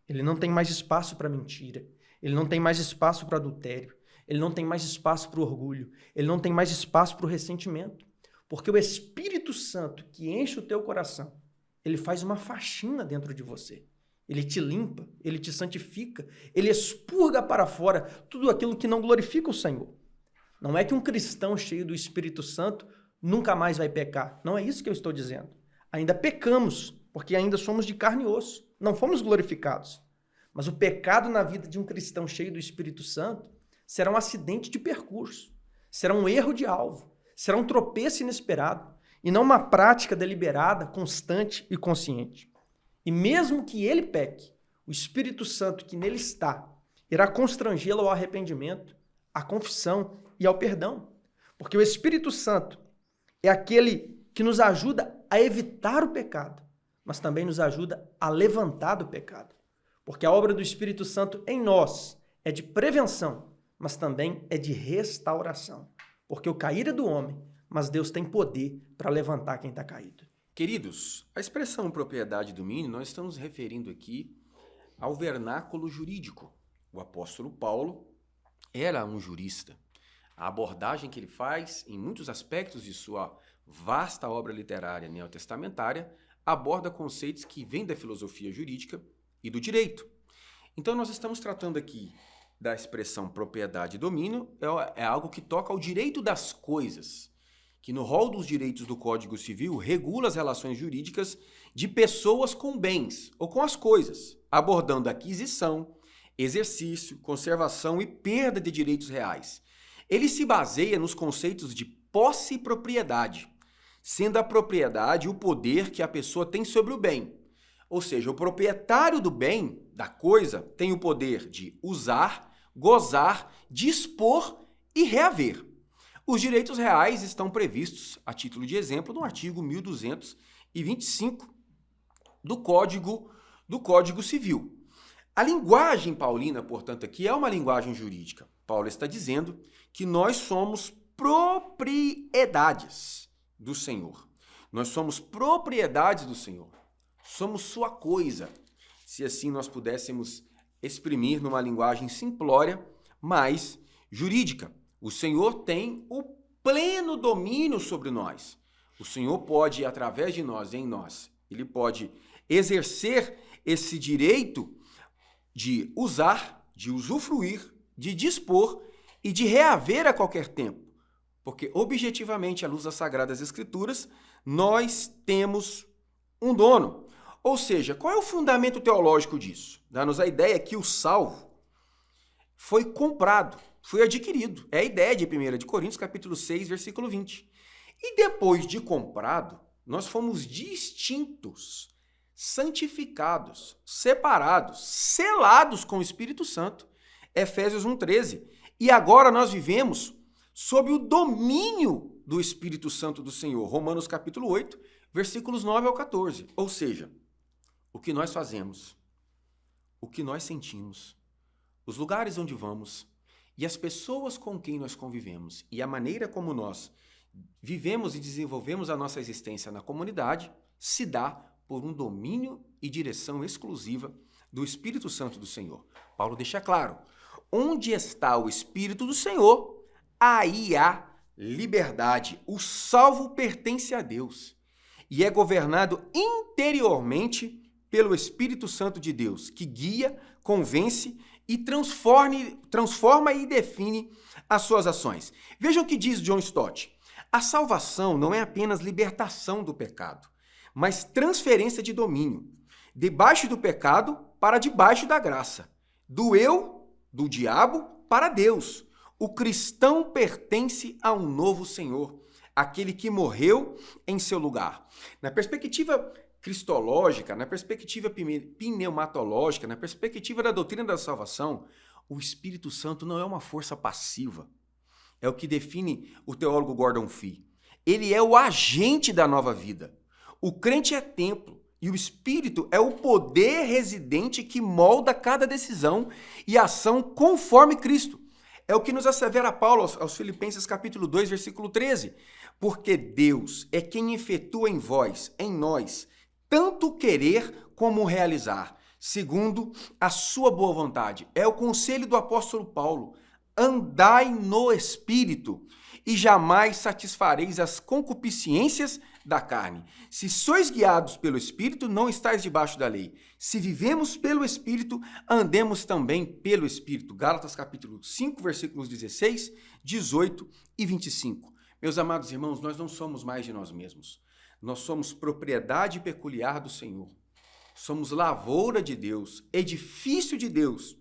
Ele não tem mais espaço para mentira. Ele não tem mais espaço para adultério. Ele não tem mais espaço para o orgulho. Ele não tem mais espaço para o ressentimento. Porque o Espírito Santo que enche o teu coração, ele faz uma faxina dentro de você. Ele te limpa, ele te santifica, ele expurga para fora tudo aquilo que não glorifica o Senhor. Não é que um cristão cheio do Espírito Santo nunca mais vai pecar. Não é isso que eu estou dizendo. Ainda pecamos, porque ainda somos de carne e osso. Não fomos glorificados. Mas o pecado na vida de um cristão cheio do Espírito Santo será um acidente de percurso, será um erro de alvo, será um tropeço inesperado e não uma prática deliberada, constante e consciente. E mesmo que ele peque, o Espírito Santo que nele está irá constrangê-lo ao arrependimento, à confissão e ao perdão. Porque o Espírito Santo é aquele que nos ajuda a evitar o pecado, mas também nos ajuda a levantar do pecado. Porque a obra do Espírito Santo em nós é de prevenção, mas também é de restauração. Porque o cair é do homem, mas Deus tem poder para levantar quem está caído.
Queridos, a expressão propriedade e domínio, nós estamos referindo aqui ao vernáculo jurídico. O apóstolo Paulo era um jurista. A abordagem que ele faz, em muitos aspectos de sua vasta obra literária neotestamentária, aborda conceitos que vêm da filosofia jurídica e do direito. Então, nós estamos tratando aqui da expressão propriedade e domínio, é algo que toca ao direito das coisas, que no rol dos direitos do Código Civil regula as relações jurídicas de pessoas com bens ou com as coisas, abordando aquisição, exercício, conservação e perda de direitos reais. Ele se baseia nos conceitos de posse e propriedade, sendo a propriedade o poder que a pessoa tem sobre o bem. Ou seja, o proprietário do bem, da coisa, tem o poder de usar, gozar, dispor e reaver. Os direitos reais estão previstos, a título de exemplo, no artigo 1225 do Código Civil. A linguagem paulina, portanto, aqui é uma linguagem jurídica. Paulo está dizendo que nós somos propriedades do Senhor. Nós somos propriedades do Senhor. Somos sua coisa, se assim nós pudéssemos exprimir numa linguagem simplória, mas jurídica. O Senhor tem o pleno domínio sobre nós. O Senhor pode, através de nós, em nós, ele pode exercer esse direito de usar, de usufruir, de dispor e de reaver a qualquer tempo. Porque, objetivamente, à luz das Sagradas Escrituras, nós temos um dono. Ou seja, qual é o fundamento teológico disso? Dá-nos a ideia que o salvo foi comprado, foi adquirido. É a ideia de 1 Coríntios, capítulo 6, versículo 20. E depois de comprado, nós fomos distintos, santificados, separados, selados com o Espírito Santo. Efésios 1,13. E agora nós vivemos sob o domínio do Espírito Santo do Senhor. Romanos capítulo 8, versículos 9 ao 14. Ou seja, o que nós fazemos, o que nós sentimos, os lugares onde vamos e as pessoas com quem nós convivemos e a maneira como nós vivemos e desenvolvemos a nossa existência na comunidade, se dá por um domínio e direção exclusiva do Espírito Santo do Senhor. Paulo deixa claro, onde está o Espírito do Senhor, aí há liberdade. O salvo pertence a Deus e é governado interiormente pelo Espírito Santo de Deus, que guia, convence e transforma e define as suas ações. Veja o que diz John Stott. A salvação não é apenas libertação do pecado, mas transferência de domínio. Debaixo do pecado para debaixo da graça. Do eu, do diabo, para Deus. O cristão pertence a um novo Senhor, aquele que morreu em seu lugar. Na perspectiva cristológica, na perspectiva pneumatológica, na perspectiva da doutrina da salvação, o Espírito Santo não é uma força passiva. É o que define o teólogo Gordon Fee. Ele é o agente da nova vida. O crente é templo e o Espírito é o poder residente que molda cada decisão e ação conforme Cristo. É o que nos assevera Paulo aos Filipenses capítulo 2, versículo 13. Porque Deus é quem efetua em vós, em nós, tanto querer como realizar, segundo a sua boa vontade. É o conselho do apóstolo Paulo. Andai no Espírito e jamais satisfareis as concupiscências da carne. Se sois guiados pelo Espírito, não estáis debaixo da lei. Se vivemos pelo Espírito, andemos também pelo Espírito. Gálatas capítulo 5, versículos 16, 18 e 25. Meus amados irmãos, nós não somos mais de nós mesmos. Nós somos propriedade peculiar do Senhor. Somos lavoura de Deus, edifício de Deus.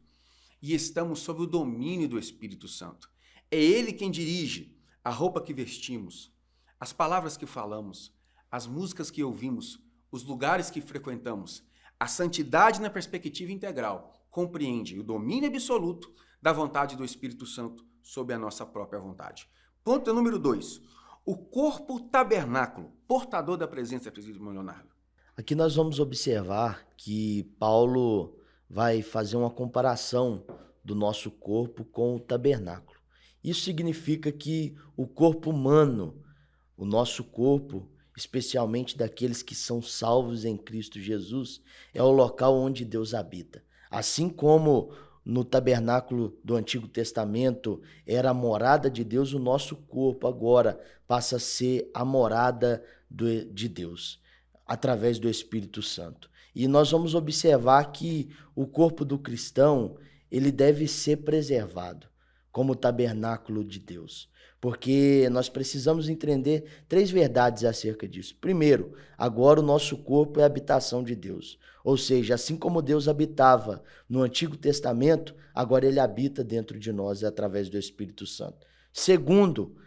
E estamos sob o domínio do Espírito Santo. É Ele quem dirige a roupa que vestimos, as palavras que falamos, as músicas que ouvimos, os lugares que frequentamos. A santidade na perspectiva integral compreende o domínio absoluto da vontade do Espírito Santo sobre a nossa própria vontade. Ponto número 2. O corpo tabernáculo, portador da presença, presbítero Leonardo.
Aqui nós vamos observar que Paulo vai fazer uma comparação do nosso corpo com o tabernáculo. Isso significa que o corpo humano, o nosso corpo, especialmente daqueles que são salvos em Cristo Jesus, é o local onde Deus habita. Assim como no tabernáculo do Antigo Testamento era a morada de Deus, o nosso corpo agora passa a ser a morada de Deus, através do Espírito Santo. E nós vamos observar que o corpo do cristão, ele deve ser preservado como tabernáculo de Deus, porque nós precisamos entender 3 verdades acerca disso. Primeiro, agora o nosso corpo é a habitação de Deus, ou seja, assim como Deus habitava no Antigo Testamento, agora ele habita dentro de nós através do Espírito Santo. Segundo,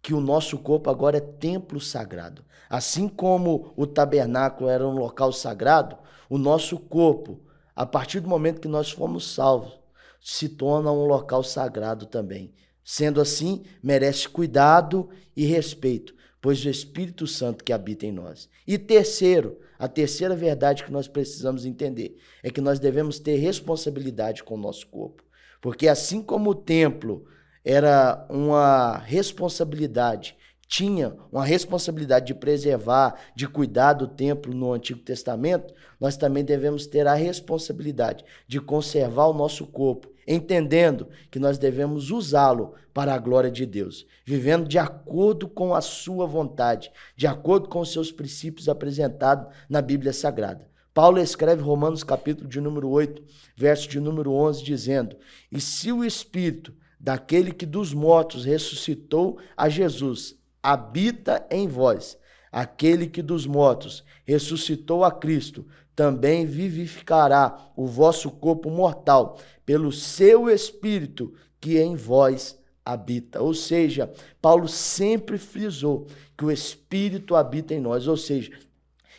que o nosso corpo agora é templo sagrado. Assim como o tabernáculo era um local sagrado, o nosso corpo, a partir do momento que nós fomos salvos, se torna um local sagrado também. Sendo assim, merece cuidado e respeito, pois o Espírito Santo que habita em nós. E terceiro, a terceira verdade que nós precisamos entender é que nós devemos ter responsabilidade com o nosso corpo. Porque assim como o templo era uma responsabilidade, tinha uma responsabilidade de preservar, de cuidar do templo no Antigo Testamento, nós também devemos ter a responsabilidade de conservar o nosso corpo, entendendo que nós devemos usá-lo para a glória de Deus, vivendo de acordo com a sua vontade, de acordo com os seus princípios apresentados na Bíblia Sagrada. Paulo escreve Romanos capítulo de número 8, verso de número 11, dizendo: "E se o Espírito daquele que dos mortos ressuscitou a Jesus habita em vós, aquele que dos mortos ressuscitou a Cristo, também vivificará o vosso corpo mortal pelo seu Espírito que em vós habita." Ou seja, Paulo sempre frisou que o Espírito habita em nós, ou seja,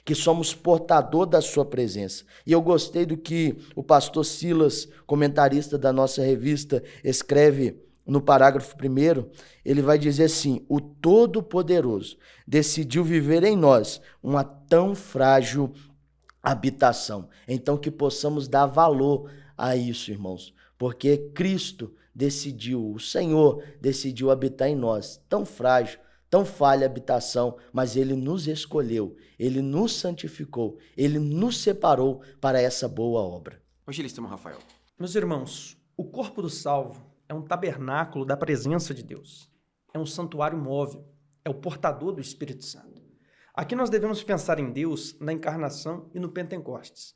que somos portador da sua presença. E eu gostei do que o pastor Silas, comentarista da nossa revista, escreve no parágrafo 1º, ele vai dizer assim: "O Todo-Poderoso decidiu viver em nós uma tão frágil habitação." Então que possamos dar valor a isso, irmãos, porque Cristo decidiu, o Senhor decidiu habitar em nós, tão frágil, tão falha a habitação, mas ele nos escolheu, ele nos santificou, ele nos separou para essa boa obra.
Evangelista Rafael.
Meus irmãos, o corpo do salvo é um tabernáculo da presença de Deus. É um santuário móvel, é o portador do Espírito Santo. Aqui nós devemos pensar em Deus na encarnação e no Pentecostes.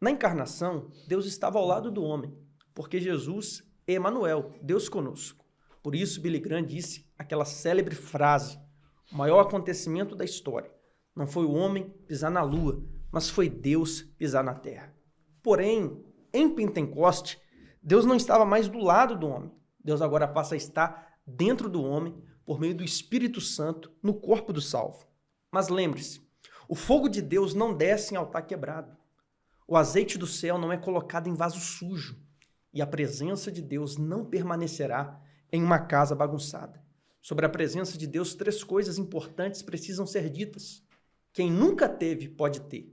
Na encarnação, Deus estava ao lado do homem, porque Jesus é Emanuel, Deus conosco. Por isso, Billy Graham disse aquela célebre frase: o maior acontecimento da história não foi o homem pisar na lua, mas foi Deus pisar na terra. Porém, em Pentecoste, Deus não estava mais do lado do homem. Deus agora passa a estar dentro do homem por meio do Espírito Santo no corpo do salvo. Mas lembre-se, o fogo de Deus não desce em altar quebrado. O azeite do céu não é colocado em vaso sujo. E a presença de Deus não permanecerá em uma casa bagunçada. Sobre a presença de Deus, 3 coisas importantes precisam ser ditas. Quem nunca teve, pode ter.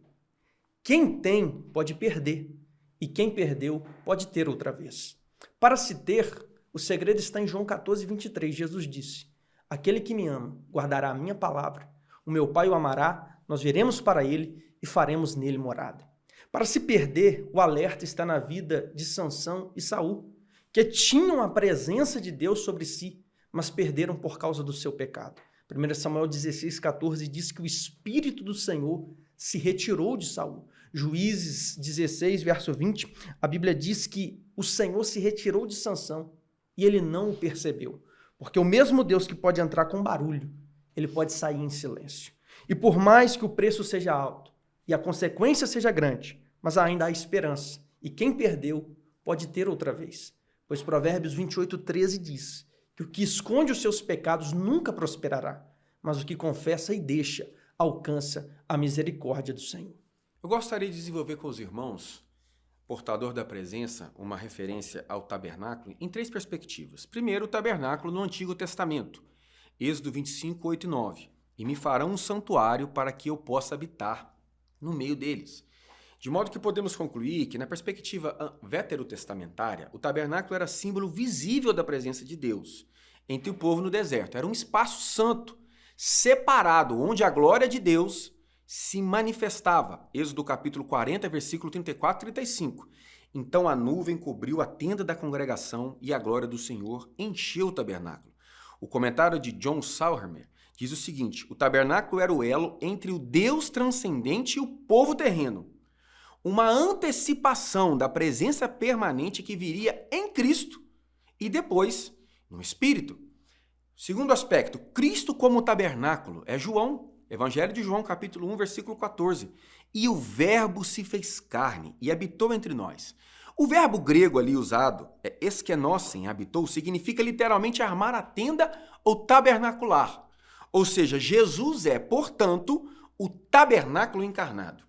Quem tem, pode perder. E quem perdeu, pode ter outra vez. Para se ter, o segredo está em João 14, 23. Jesus disse: aquele que me ama, guardará a minha palavra. O meu Pai o amará, nós viremos para ele e faremos nele morada. Para se perder, o alerta está na vida de Sansão e Saul, que tinham a presença de Deus sobre si, mas perderam por causa do seu pecado. 1 Samuel 16, 14 diz que o Espírito do Senhor se retirou de Saul. Juízes 16, verso 20, a Bíblia diz que o Senhor se retirou de Sansão e ele não o percebeu. Porque o mesmo Deus que pode entrar com barulho, ele pode sair em silêncio. E por mais que o preço seja alto e a consequência seja grande, mas ainda há esperança. E quem perdeu pode ter outra vez. Pois Provérbios 28, 13 diz que o que esconde os seus pecados nunca prosperará, mas o que confessa e deixa alcança a misericórdia do Senhor.
Eu gostaria de desenvolver com os irmãos, portador da presença, uma referência ao tabernáculo em 3 perspectivas. Primeiro, o tabernáculo no Antigo Testamento, Êxodo 25, 8 e 9. E me farão um santuário para que eu possa habitar no meio deles. De modo que podemos concluir que, na perspectiva veterotestamentária, o tabernáculo era símbolo visível da presença de Deus entre o povo no deserto. Era um espaço santo, separado, onde a glória de Deus se manifestava. Êxodo capítulo 40, versículo 34 e 35. Então a nuvem cobriu a tenda da congregação e a glória do Senhor encheu o tabernáculo. O comentário de John Sauermer diz o seguinte: o tabernáculo era o elo entre o Deus transcendente e o povo terreno. Uma antecipação da presença permanente que viria em Cristo e depois no Espírito. Segundo aspecto, Cristo como tabernáculo é Evangelho de João, capítulo 1, versículo 14. E o Verbo se fez carne e habitou entre nós. O verbo grego ali usado, eskenosen, habitou, significa literalmente armar a tenda ou tabernacular. Ou seja, Jesus é, portanto, o tabernáculo encarnado.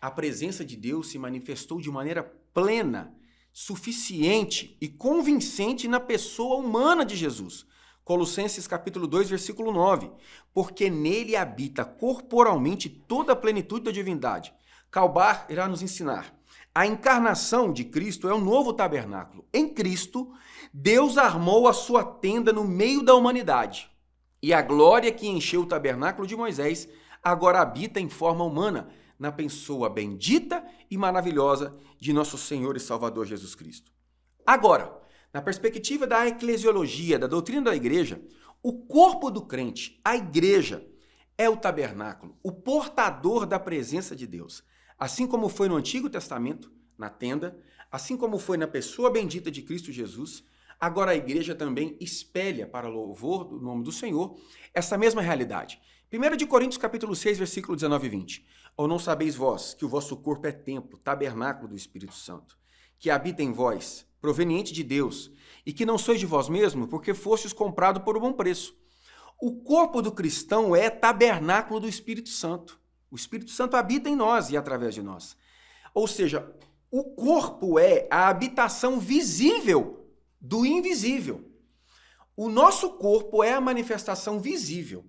A presença de Deus se manifestou de maneira plena, suficiente e convincente na pessoa humana de Jesus. Colossenses capítulo 2, versículo 9. Porque nele habita corporalmente toda a plenitude da divindade. Calbar irá nos ensinar. A encarnação de Cristo é o novo tabernáculo. Em Cristo, Deus armou a sua tenda no meio da humanidade. E a glória que encheu o tabernáculo de Moisés agora habita em forma humana, na pessoa bendita e maravilhosa de nosso Senhor e Salvador Jesus Cristo. Agora, na perspectiva da eclesiologia, da doutrina da igreja, o corpo do crente, a igreja, é o tabernáculo, o portador da presença de Deus. Assim como foi no Antigo Testamento, na tenda, assim como foi na pessoa bendita de Cristo Jesus, agora a igreja também espelha, para louvor do nome do Senhor, essa mesma realidade. 1 Coríntios capítulo 6, versículo 19 e 20. Ou não sabeis vós que o vosso corpo é templo, tabernáculo do Espírito Santo, que habita em vós, proveniente de Deus, e que não sois de vós mesmos, porque fostes comprado por um bom preço. O corpo do cristão é tabernáculo do Espírito Santo. O Espírito Santo habita em nós e através de nós. Ou seja, o corpo é a habitação visível do invisível. O nosso corpo é a manifestação visível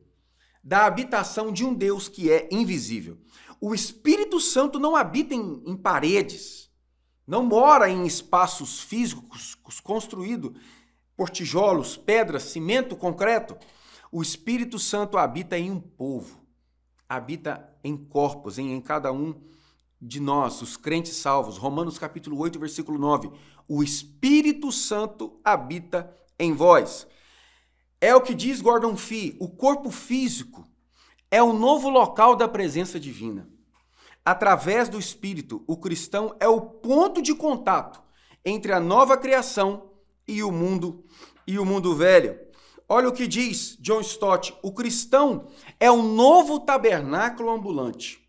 da habitação de um Deus que é invisível. O Espírito Santo não habita em paredes, não mora em espaços físicos construídos por tijolos, pedras, cimento, concreto. O Espírito Santo habita em um povo, habita em corpos, em cada um de nós, os crentes salvos. Romanos capítulo 8, versículo 9. O Espírito Santo habita em vós. É o que diz Gordon Fee, o corpo físico é o novo local da presença divina. Através do Espírito, o cristão é o ponto de contato entre a nova criação e o mundo velho. Olha o que diz John Stott, o cristão é um novo tabernáculo ambulante.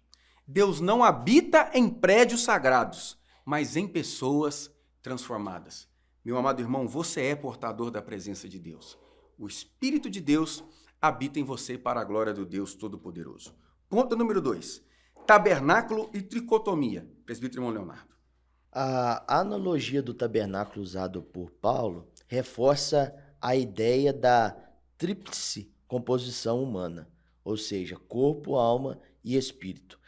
Deus não habita em prédios sagrados, mas em pessoas transformadas. Meu amado irmão, você é portador da presença de Deus. O Espírito de Deus habita em você para a glória do Deus Todo-Poderoso. Ponto número 2. Tabernáculo e tricotomia. Presbítero irmão Leonardo.
A analogia do tabernáculo usado por Paulo reforça a ideia da tríplice composição humana, ou seja, corpo, alma e espírito.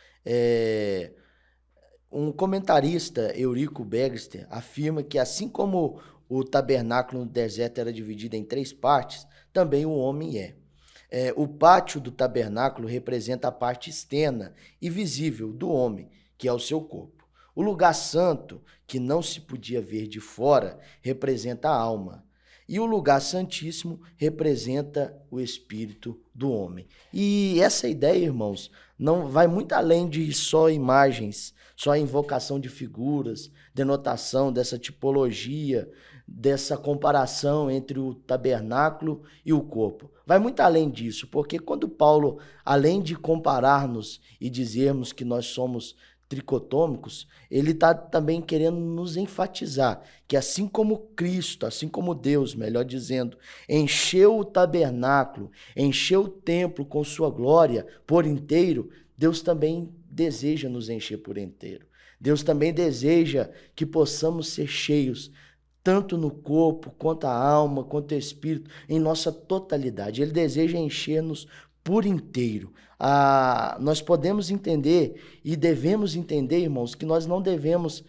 Um comentarista, Eurico Bagster, afirma que assim como o tabernáculo no deserto era dividido em 3 partes, também o homem é. O pátio do tabernáculo representa a parte externa e visível do homem, que é o seu corpo. O lugar santo, que não se podia ver de fora, representa a alma. E o lugar santíssimo representa o espírito do homem. E essa ideia, irmãos, não vai muito além de só imagens, só invocação de figuras, denotação dessa tipologia, dessa comparação entre o tabernáculo e o corpo. Vai muito além disso, porque quando Paulo, além de comparar-nos e dizermos que nós somos tricotômicos, ele está também querendo nos enfatizar que assim como Cristo, assim como Deus, melhor dizendo, encheu o tabernáculo, encheu o templo com sua glória por inteiro, Deus também deseja nos encher por inteiro. Deus também deseja que possamos ser cheios, tanto no corpo, quanto a alma, quanto o espírito, em nossa totalidade. Ele deseja encher-nos por inteiro. Nós podemos entender e devemos entender, irmãos, que nós não devemos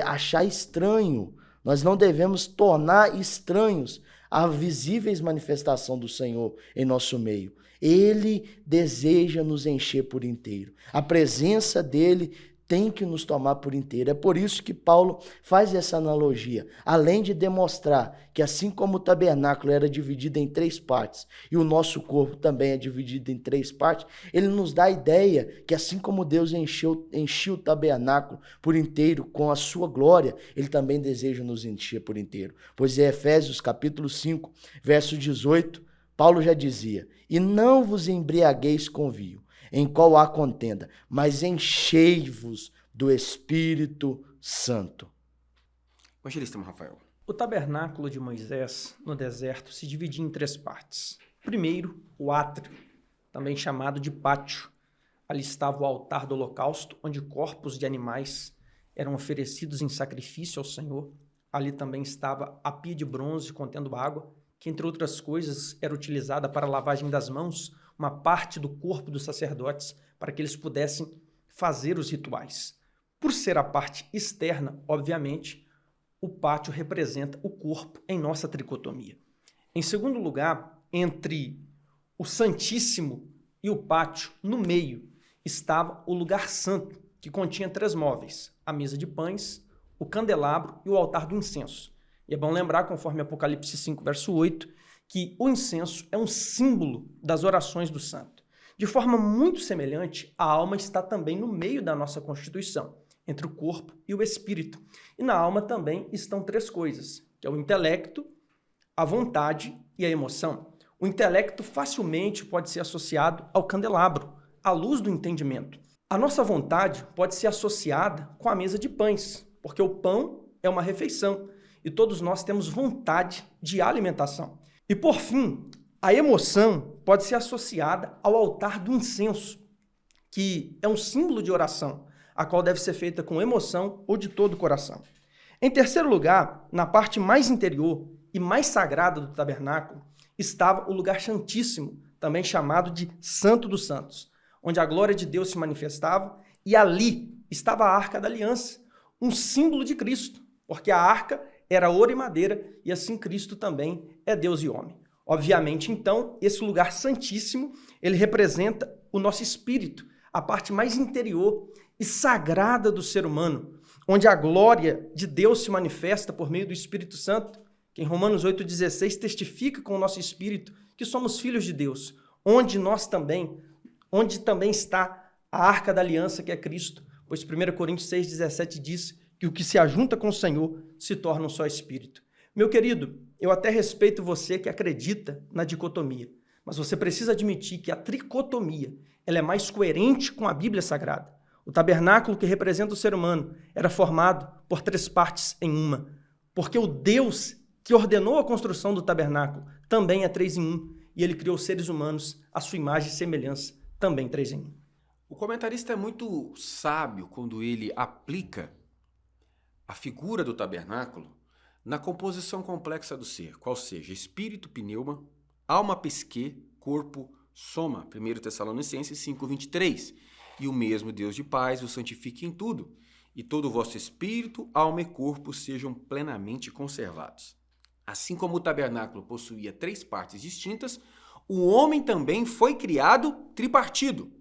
achar estranho, nós não devemos tornar estranhos a visíveis manifestação do Senhor em nosso meio. Ele deseja nos encher por inteiro. A presença dele tem que nos tomar por inteiro. É por isso que Paulo faz essa analogia. Além de demonstrar que assim como o tabernáculo era dividido em 3 partes e o nosso corpo também é dividido em 3 partes, ele nos dá a ideia que assim como Deus encheu o tabernáculo por inteiro com a sua glória, ele também deseja nos encher por inteiro. Pois em Efésios capítulo 5, verso 18, Paulo já dizia: "E não vos embriagueis com vinho, em qual há contenda, mas enchei-vos do Espírito Santo."
Evangelista Rafael.
O tabernáculo de Moisés no deserto se dividia em 3 partes. Primeiro, o átrio, também chamado de pátio. Ali estava o altar do holocausto, onde corpos de animais eram oferecidos em sacrifício ao Senhor. Ali também estava a pia de bronze contendo água, que entre outras coisas era utilizada para a lavagem das mãos, uma parte do corpo dos sacerdotes, para que eles pudessem fazer os rituais. Por ser a parte externa, obviamente, o pátio representa o corpo em nossa tricotomia. Em segundo lugar, entre o Santíssimo e o pátio, no meio, estava o lugar santo, que continha 3 móveis: a mesa de pães, o candelabro e o altar do incenso. E é bom lembrar, conforme Apocalipse 5, verso 8, que o incenso é um símbolo das orações do santo. De forma muito semelhante, a alma está também no meio da nossa constituição, entre o corpo e o espírito. E na alma também estão 3 coisas, que é o intelecto, a vontade e a emoção. O intelecto facilmente pode ser associado ao candelabro, à luz do entendimento. A nossa vontade pode ser associada com a mesa de pães, porque o pão é uma refeição e todos nós temos vontade de alimentação. E por fim, a emoção pode ser associada ao altar do incenso, que é um símbolo de oração, a qual deve ser feita com emoção ou de todo o coração. Em terceiro lugar, na parte mais interior e mais sagrada do tabernáculo, estava o lugar santíssimo, também chamado de Santo dos Santos, onde a glória de Deus se manifestava, e ali estava a Arca da Aliança, um símbolo de Cristo, porque a arca era ouro e madeira, e assim Cristo também é Deus e homem. Obviamente, então, esse lugar santíssimo, ele representa o nosso espírito, a parte mais interior e sagrada do ser humano, onde a glória de Deus se manifesta por meio do Espírito Santo, que em Romanos 8,16 testifica com o nosso espírito que somos filhos de Deus, onde também está a arca da aliança, que é Cristo, pois 1 Coríntios 6,17 diz que o que se ajunta com o Senhor se torna um só espírito. Meu querido, eu até respeito você que acredita na dicotomia, mas você precisa admitir que a tricotomia ela é mais coerente com a Bíblia Sagrada. O tabernáculo que representa o ser humano era formado por 3 partes em uma, porque o Deus que ordenou a construção do tabernáculo também é 3 em 1, e ele criou seres humanos à sua imagem e semelhança, também 3 em 1.
O comentarista é muito sábio quando ele aplica a figura do tabernáculo na composição complexa do ser, qual seja espírito, pneuma, alma, psique, corpo, soma, 1 Tessalonicenses 5,23. E o mesmo Deus de paz o santifique em tudo, e todo o vosso espírito, alma e corpo sejam plenamente conservados. Assim como o tabernáculo possuía 3 partes distintas, o homem também foi criado tripartido.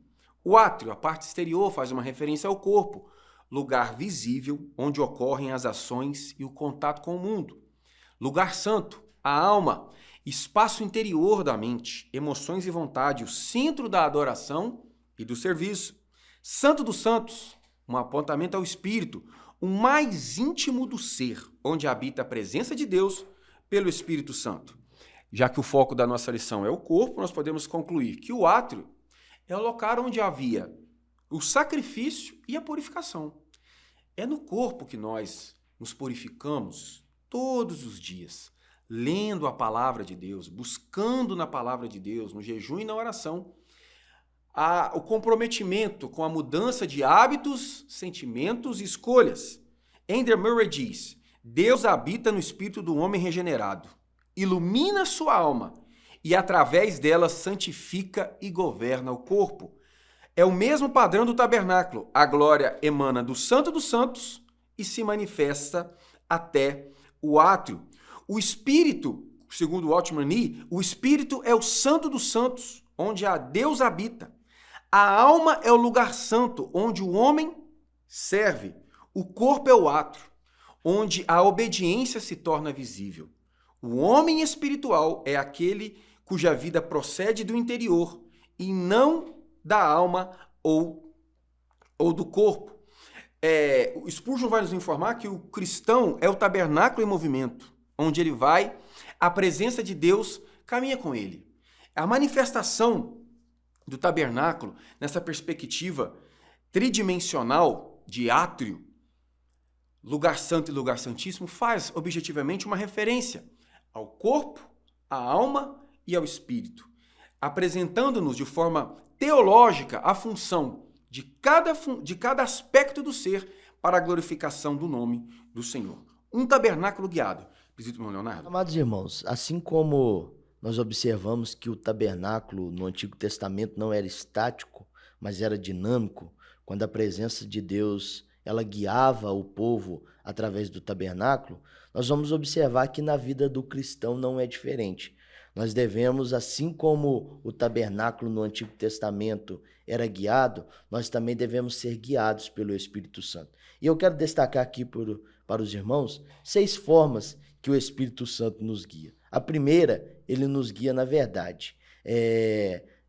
O átrio, a parte exterior, faz uma referência ao corpo, lugar visível onde ocorrem as ações e o contato com o mundo. Lugar santo, a alma, espaço interior da mente, emoções e vontade, o centro da adoração e do serviço. Santo dos santos, um apontamento ao espírito, o mais íntimo do ser, onde habita a presença de Deus pelo Espírito Santo. Já que o foco da nossa lição é o corpo, nós podemos concluir que o átrio é o local onde havia o sacrifício e a purificação. É no corpo que nós nos purificamos todos os dias, lendo a palavra de Deus, buscando na palavra de Deus, no jejum e na oração, o comprometimento com a mudança de hábitos, sentimentos e escolhas. Andrew Murray diz: Deus habita no espírito do homem regenerado, ilumina sua alma e através dela santifica e governa o corpo. É o mesmo padrão do tabernáculo. A glória emana do Santo dos Santos e se manifesta até o átrio. O espírito, segundo Watchman Nee, o espírito é o Santo dos Santos, onde a Deus habita. A alma é o lugar santo, onde o homem serve. O corpo é o átrio, onde a obediência se torna visível. O homem espiritual é aquele cuja vida procede do interior e não da alma ou do corpo. O Spurgeon vai nos informar que o cristão é o tabernáculo em movimento, onde ele vai, a presença de Deus caminha com ele. A manifestação do tabernáculo, nessa perspectiva tridimensional de átrio, lugar santo e lugar santíssimo, faz objetivamente uma referência ao corpo, à alma e ao espírito, apresentando-nos de forma teológica a função de cada aspecto do ser para a glorificação do nome do Senhor. Um tabernáculo guiado. Presbítero Leonardo.
Amados irmãos, assim como nós observamos que o tabernáculo no Antigo Testamento não era estático, mas era dinâmico, quando a presença de Deus ela guiava o povo através do tabernáculo, nós vamos observar que na vida do cristão não é diferente. Nós devemos, assim como o tabernáculo no Antigo Testamento era guiado, nós também devemos ser guiados pelo Espírito Santo. E eu quero destacar aqui para os irmãos 6 formas que o Espírito Santo nos guia. A primeira, ele nos guia na verdade.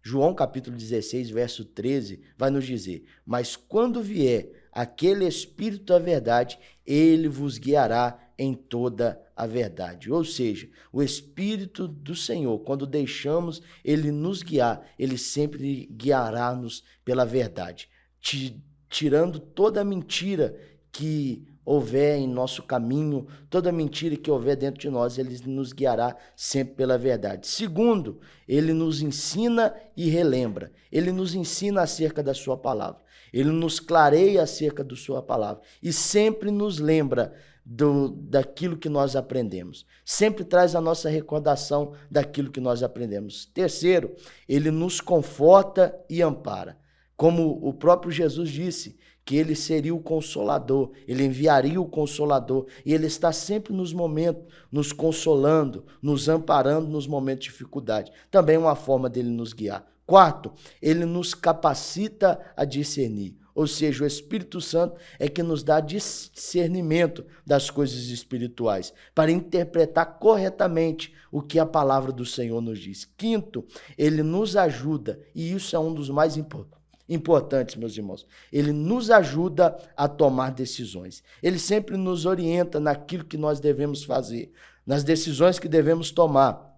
João capítulo 16, verso 13, vai nos dizer: mas quando vier aquele Espírito da verdade, ele vos guiará em toda a verdade. Ou seja, o Espírito do Senhor, quando deixamos ele nos guiar, ele sempre guiará-nos pela verdade, tirando toda a mentira que houver em nosso caminho, toda mentira que houver dentro de nós, ele nos guiará sempre pela verdade. Segundo, ele nos ensina e relembra. Ele nos ensina acerca da sua palavra. Ele nos clareia acerca da sua palavra. E sempre nos lembra daquilo que nós aprendemos. Sempre traz a nossa recordação daquilo que nós aprendemos. Terceiro, ele nos conforta e ampara. Como o próprio Jesus disse, que ele seria o Consolador, ele enviaria o Consolador, e ele está sempre nos momentos, nos consolando, nos amparando nos momentos de dificuldade. Também é uma forma dele nos guiar. Quarto, ele nos capacita a discernir. Ou seja, o Espírito Santo é que nos dá discernimento das coisas espirituais, para interpretar corretamente o que a palavra do Senhor nos diz. Quinto, ele nos ajuda, e isso é um dos mais importantes, meus irmãos. Ele nos ajuda a tomar decisões. Ele sempre nos orienta naquilo que nós devemos fazer, nas decisões que devemos tomar,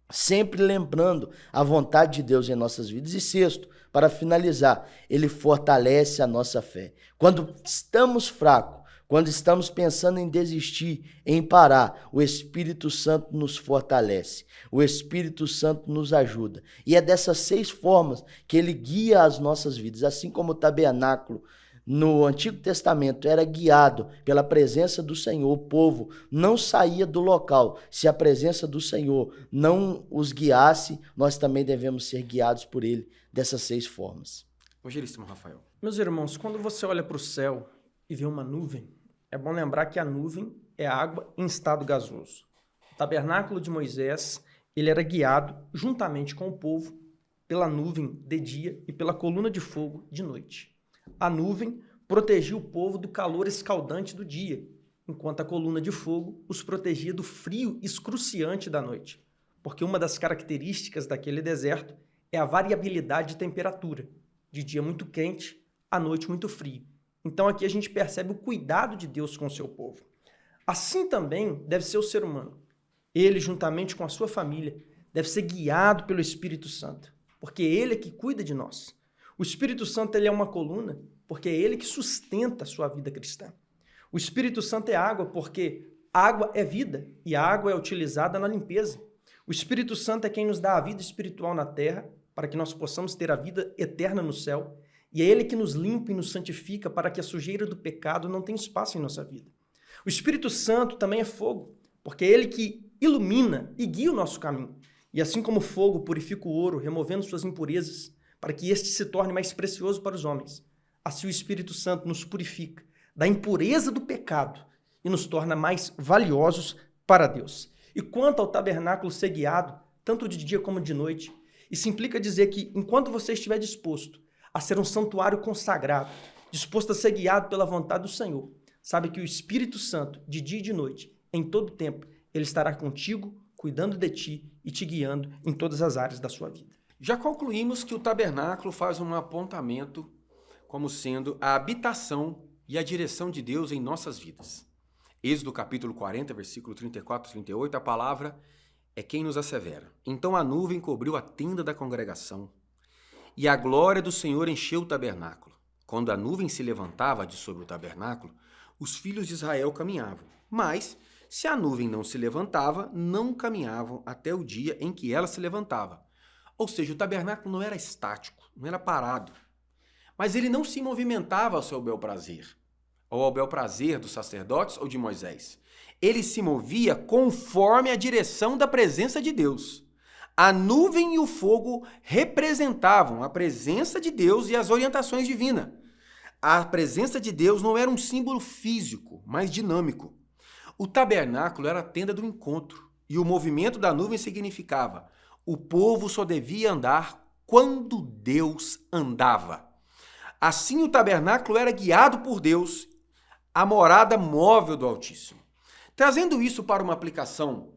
sempre lembrando a vontade de Deus em nossas vidas. E sexto, para finalizar, ele fortalece a nossa fé. Quando estamos fracos, quando estamos pensando em desistir, em parar, o Espírito Santo nos fortalece. O Espírito Santo nos ajuda. E é dessas 6 formas que ele guia as nossas vidas. Assim como o tabernáculo no Antigo Testamento era guiado pela presença do Senhor, o povo não saía do local. Se a presença do Senhor não os guiasse, nós também devemos ser guiados por ele dessas 6 formas.
Evangelista Rafael.
Meus irmãos, quando você olha para o céu e vê uma nuvem, é bom lembrar que a nuvem é água em estado gasoso. O tabernáculo de Moisés, ele era guiado juntamente com o povo pela nuvem de dia e pela coluna de fogo de noite. A nuvem protegia o povo do calor escaldante do dia, enquanto a coluna de fogo os protegia do frio excruciante da noite, porque uma das características daquele deserto é a variabilidade de temperatura, de dia muito quente, à noite muito frio. Então aqui a gente percebe o cuidado de Deus com o seu povo. Assim também deve ser o ser humano. Ele, juntamente com a sua família, deve ser guiado pelo Espírito Santo, porque ele é que cuida de nós. O Espírito Santo ele é uma coluna, porque é ele que sustenta a sua vida cristã. O Espírito Santo é água, porque água é vida e a água é utilizada na limpeza. O Espírito Santo é quem nos dá a vida espiritual na terra, para que nós possamos ter a vida eterna no céu. E é ele que nos limpa e nos santifica para que a sujeira do pecado não tenha espaço em nossa vida. O Espírito Santo também é fogo, porque é ele que ilumina e guia o nosso caminho. E assim como o fogo purifica o ouro, removendo suas impurezas, para que este se torne mais precioso para os homens, assim o Espírito Santo nos purifica da impureza do pecado e nos torna mais valiosos para Deus. E quanto ao tabernáculo ser guiado, tanto de dia como de noite, isso implica dizer que enquanto você estiver disposto a ser um santuário consagrado, disposto a ser guiado pela vontade do Senhor, sabe que o Espírito Santo, de dia e de noite, em todo tempo, ele estará contigo, cuidando de ti e te guiando em todas as áreas da sua vida.
Já concluímos que o tabernáculo faz um apontamento como sendo a habitação e a direção de Deus em nossas vidas. Êxodo capítulo 40, versículo 34 e 38, a palavra é quem nos assevera. Então a nuvem cobriu a tenda da congregação, e a glória do Senhor encheu o tabernáculo. Quando a nuvem se levantava de sobre o tabernáculo, os filhos de Israel caminhavam. Mas, se a nuvem não se levantava, não caminhavam até o dia em que ela se levantava. Ou seja, o tabernáculo não era estático, não era parado. Mas ele não se movimentava ao seu bel prazer, ou ao bel prazer dos sacerdotes ou de Moisés. Ele se movia conforme a direção da presença de Deus. A nuvem e o fogo representavam a presença de Deus e as orientações divinas. A presença de Deus não era um símbolo físico, mas dinâmico. O tabernáculo era a tenda do encontro, e o movimento da nuvem significava: o povo só devia andar quando Deus andava. Assim, o tabernáculo era guiado por Deus, a morada móvel do Altíssimo. Trazendo isso para uma aplicação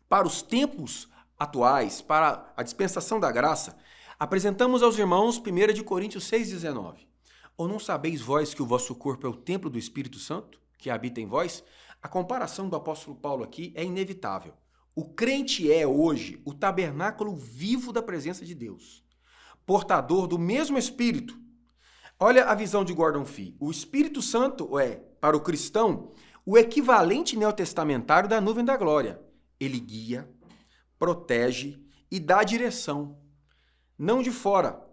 para os tempos atuais, para a dispensação da graça, apresentamos aos irmãos 1 Coríntios 6,19. Ou não sabeis vós que o vosso corpo é o templo do Espírito Santo, que habita em vós? A comparação do apóstolo Paulo aqui é inevitável. O crente é hoje o tabernáculo vivo da presença de Deus, portador do mesmo Espírito. Olha a visão de Gordon Fee. O Espírito Santo é, para o cristão, o equivalente neotestamentário da nuvem da glória. Ele guia, protege e dá direção. Não de fora,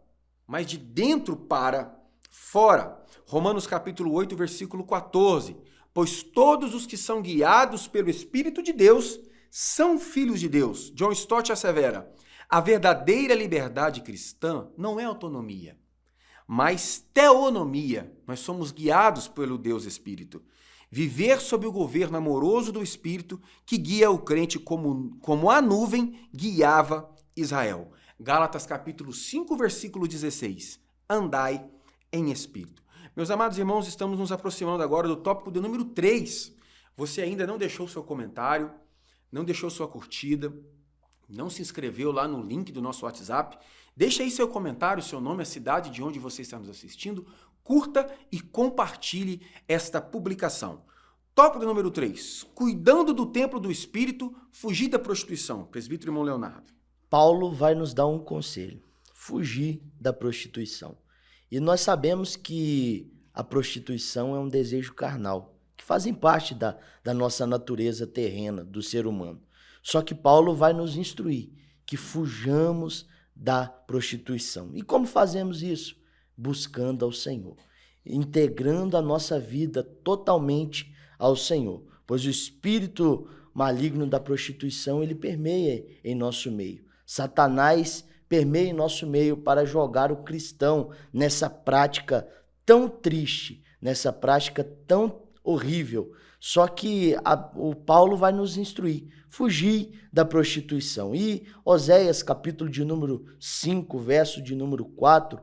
mas de dentro para fora. Romanos capítulo 8, versículo 14. Pois todos os que são guiados pelo Espírito de Deus são filhos de Deus. John Stott assevera: a verdadeira liberdade cristã não é autonomia, mas teonomia. Nós somos guiados pelo Deus Espírito. Viver sob o governo amoroso do Espírito que guia o crente como a nuvem guiava Israel. Gálatas capítulo 5, versículo 16. Andai em Espírito. Meus amados irmãos, estamos nos aproximando agora do tópico de número 3. Você ainda não deixou seu comentário, não deixou sua curtida, não se inscreveu lá no link do nosso WhatsApp, deixa aí seu comentário, seu nome, a cidade de onde você está nos assistindo, curta e compartilhe esta publicação. Tópico número 3. Cuidando do templo do Espírito, fugir da prostituição. Presbítero irmão Leonardo.
Paulo vai nos dar um conselho: fugir da prostituição. E nós sabemos que a prostituição é um desejo carnal, que fazem parte da nossa natureza terrena, do ser humano. Só que Paulo vai nos instruir que fujamos da prostituição. E como fazemos isso? Buscando ao Senhor, integrando a nossa vida totalmente ao Senhor, pois o espírito maligno da prostituição, ele permeia em nosso meio. Satanás permeia em nosso meio para jogar o cristão nessa prática tão triste, nessa prática tão horrível. Só que o Paulo vai nos instruir, fugir da prostituição. E Oséias, capítulo de número 5, verso de número 4,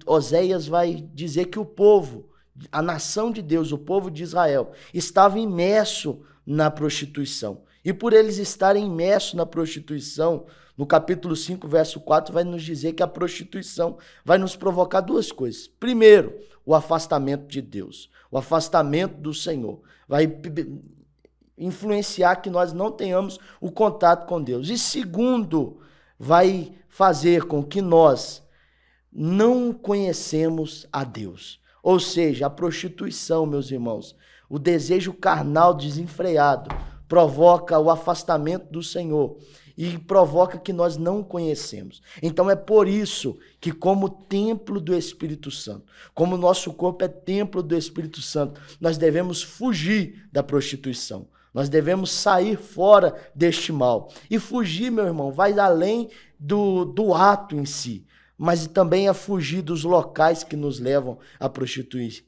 Oséias vai dizer que o povo, a nação de Deus, o povo de Israel, estava imerso na prostituição. E por eles estarem imersos na prostituição, no capítulo 5, verso 4, vai nos dizer que a prostituição vai nos provocar duas coisas. Primeiro, o afastamento de Deus, o afastamento do Senhor. Vai influenciar que nós não tenhamos o contato com Deus. E segundo, vai fazer com que nós não conhecemos a Deus. Ou seja, a prostituição, meus irmãos, o desejo carnal desenfreado provoca o afastamento do Senhor e provoca que nós não o conhecemos. Então é por isso que, como templo do Espírito Santo, como nosso corpo é templo do Espírito Santo, nós devemos fugir da prostituição. Nós devemos sair fora deste mal. E fugir, meu irmão, vai além do ato em si, mas também a fugir dos locais que nos levam a prostituir.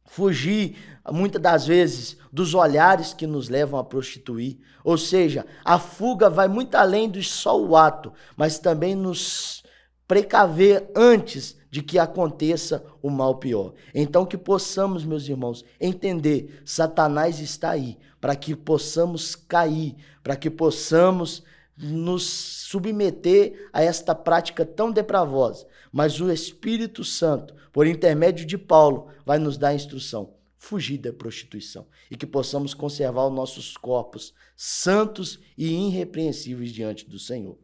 Fugir, muitas das vezes, dos olhares que nos levam a prostituir. Ou seja, a fuga vai muito além do só o ato, mas também nos precaver antes de que aconteça o mal pior. Então que possamos, meus irmãos, entender, Satanás está aí, para que possamos cair, para que possamos nos submeter a esta prática tão depravosa. Mas o Espírito Santo, por intermédio de Paulo, vai nos dar a instrução: fugir da prostituição, e que possamos conservar os nossos corpos santos e irrepreensíveis diante do Senhor.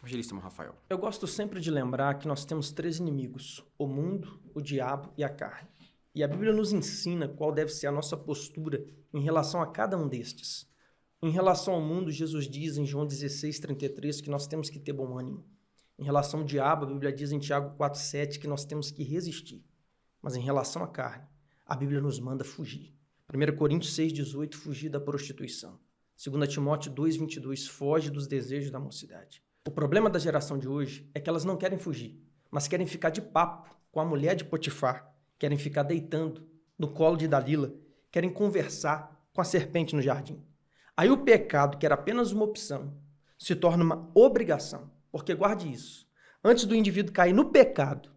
Evangelista Rafael.
Eu gosto sempre de lembrar que nós temos 3 inimigos: o mundo, o diabo e a carne. E a Bíblia nos ensina qual deve ser a nossa postura em relação a cada um destes. Em relação ao mundo, Jesus diz em João 16:33 que nós temos que ter bom ânimo. Em relação ao diabo, a Bíblia diz em Tiago 4:7 que nós temos que resistir. Mas em relação à carne, a Bíblia nos manda fugir. 1 Coríntios 6:18, fugir da prostituição. 2 Timóteo 2:22, foge dos desejos da mocidade. O problema da geração de hoje é que elas não querem fugir, mas querem ficar de papo com a mulher de Potifar, querem ficar deitando no colo de Dalila, querem conversar com a serpente no jardim. Aí o pecado, que era apenas uma opção, se torna uma obrigação. Porque guarde isso, antes do indivíduo cair no pecado,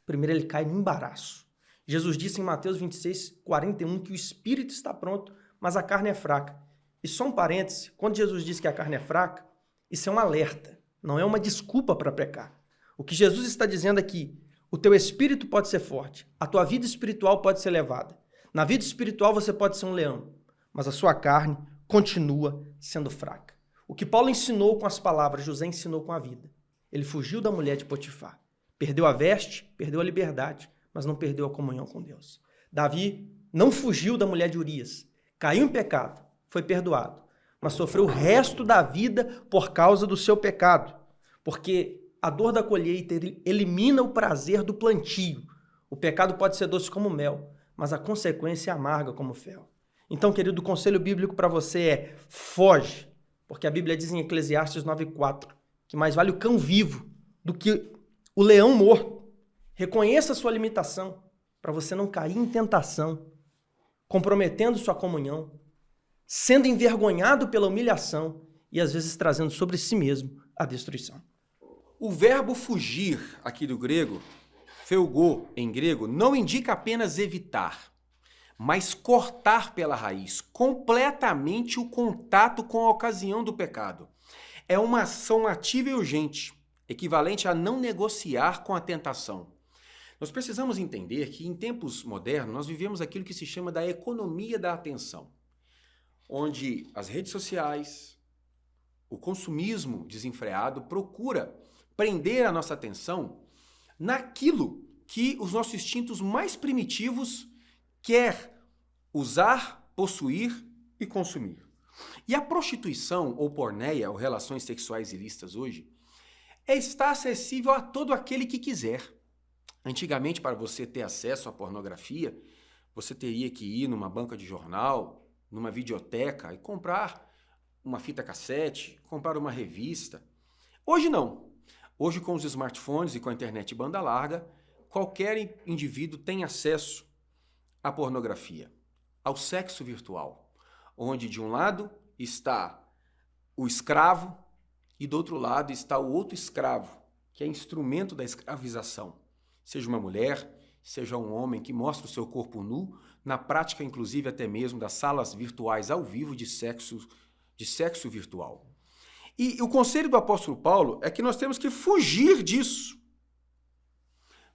primeiro ele cai no embaraço. Jesus disse em Mateus 26:41 que o espírito está pronto, mas a carne é fraca. E só um parêntese, quando Jesus diz que a carne é fraca, isso é um alerta, não é uma desculpa para pecar. O que Jesus está dizendo é que o teu espírito pode ser forte, a tua vida espiritual pode ser elevada. Na vida espiritual você pode ser um leão, mas a sua carne continua sendo fraca. O que Paulo ensinou com as palavras, José ensinou com a vida. Ele fugiu da mulher de Potifar. Perdeu a veste, perdeu a liberdade, mas não perdeu a comunhão com Deus. Davi não fugiu da mulher de Urias. Caiu em pecado, foi perdoado, mas sofreu o resto da vida por causa do seu pecado. Porque a dor da colheita elimina o prazer do plantio. O pecado pode ser doce como mel, mas a consequência é amarga como fel. Então, querido, o conselho bíblico para você é: foge. Porque a Bíblia diz em Eclesiastes 9:4 que mais vale o cão vivo do que o leão morto. Reconheça a sua limitação para você não cair em tentação, comprometendo sua comunhão, sendo envergonhado pela humilhação e às vezes trazendo sobre si mesmo a destruição.
O verbo fugir, aqui do grego, feugô em grego, não indica apenas evitar, mas cortar pela raiz, completamente o contato com a ocasião do pecado. É uma ação ativa e urgente, equivalente a não negociar com a tentação. Nós precisamos entender que em tempos modernos nós vivemos aquilo que se chama da economia da atenção, onde as redes sociais, o consumismo desenfreado procura prender a nossa atenção naquilo que os nossos instintos mais primitivos quer usar, possuir e consumir. E a prostituição ou porneia, ou relações sexuais ilícitas hoje, está acessível a todo aquele que quiser. Antigamente, para você ter acesso à pornografia, você teria que ir numa banca de jornal, numa videoteca e comprar uma fita cassete, comprar uma revista. Hoje não. Hoje, com os smartphones e com a internet banda larga, qualquer indivíduo tem acesso à pornografia, ao sexo virtual, onde de um lado está o escravo e do outro lado está o outro escravo, que é instrumento da escravização. Seja uma mulher, seja um homem que mostra o seu corpo nu, na prática, inclusive, até mesmo das salas virtuais ao vivo de sexo virtual. E o conselho do apóstolo Paulo é que nós temos que fugir disso.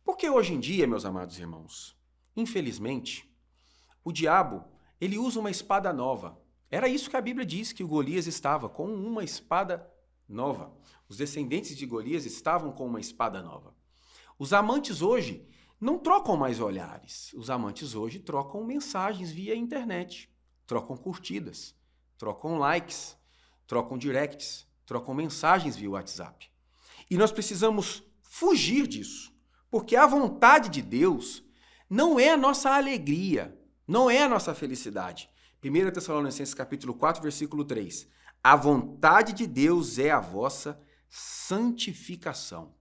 Porque hoje em dia, meus amados irmãos, infelizmente, o diabo, ele usa uma espada nova. Era isso que a Bíblia diz, que o Golias estava, com uma espada nova. Os descendentes de Golias estavam com uma espada nova. Os amantes hoje não trocam mais olhares. Os amantes hoje trocam mensagens via internet, trocam curtidas, trocam likes, trocam directs, trocam mensagens via WhatsApp. E nós precisamos fugir disso, porque a vontade de Deus não é a nossa alegria, não é a nossa felicidade. 1 Tessalonicenses capítulo 4, versículo 3. A vontade de Deus é a vossa santificação.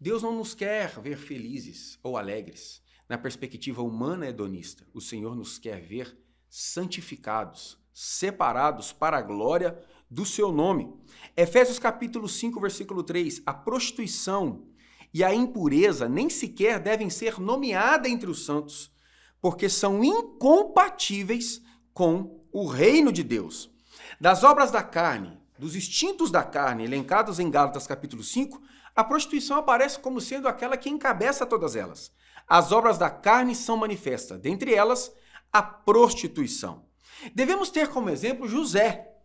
Deus não nos quer ver felizes ou alegres. Na perspectiva humana hedonista, o Senhor nos quer ver santificados, separados para a glória do seu nome. Efésios capítulo 5, versículo 3. A prostituição e a impureza nem sequer devem ser nomeadas entre os santos, porque são incompatíveis com o reino de Deus. Das obras da carne, dos instintos da carne, elencados em Gálatas capítulo 5, a prostituição aparece como sendo aquela que encabeça todas elas. As obras da carne são manifestas, dentre elas, a prostituição. Devemos ter como exemplo José.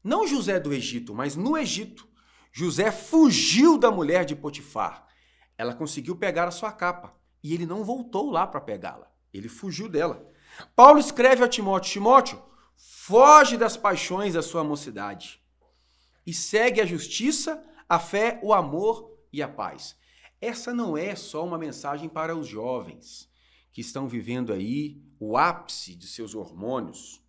Não José do Egito, mas no Egito. José fugiu da mulher de Potifar. Ela conseguiu pegar a sua capa e ele não voltou lá para pegá-la. Ele fugiu dela. Paulo escreve a Timóteo: Timóteo, foge das paixões da sua mocidade e segue a justiça, a fé, o amor e a paz. Essa não é só uma mensagem para os jovens que estão vivendo aí o ápice de seus hormônios.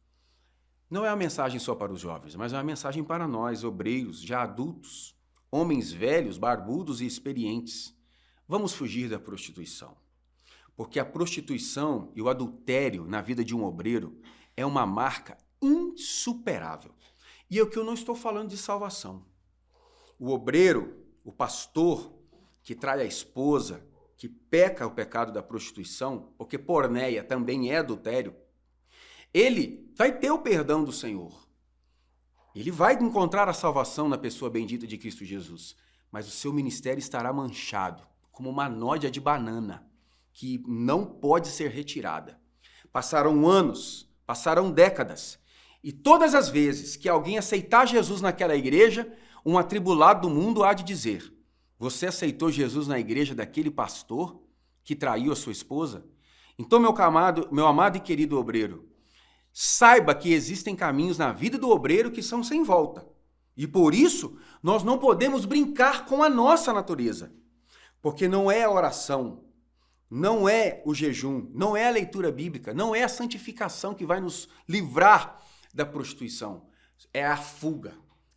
Não é uma mensagem só para os jovens, mas é uma mensagem para nós, obreiros, já adultos, homens velhos, barbudos e experientes. Vamos fugir da prostituição, porque a prostituição e o adultério na vida de um obreiro é uma marca insuperável. E é o que eu não estou falando de salvação. O obreiro, o pastor que trai a esposa, que peca o pecado da prostituição, porque porneia também é adultério, ele vai ter o perdão do Senhor. Ele vai encontrar a salvação na pessoa bendita de Cristo Jesus, mas o seu ministério estará manchado, como uma nódia de banana, que não pode ser retirada. Passarão anos, passarão décadas, e todas as vezes que alguém aceitar Jesus naquela igreja, um atribulado do mundo há de dizer: você aceitou Jesus na igreja daquele pastor que traiu a sua esposa? Então, meu amado e querido obreiro, saiba que existem caminhos na vida do obreiro que são sem volta. E por isso, nós não podemos brincar com a nossa natureza. Porque não é a oração, não é o jejum, não é a leitura bíblica, não é a santificação que vai nos livrar da prostituição. É a fuga,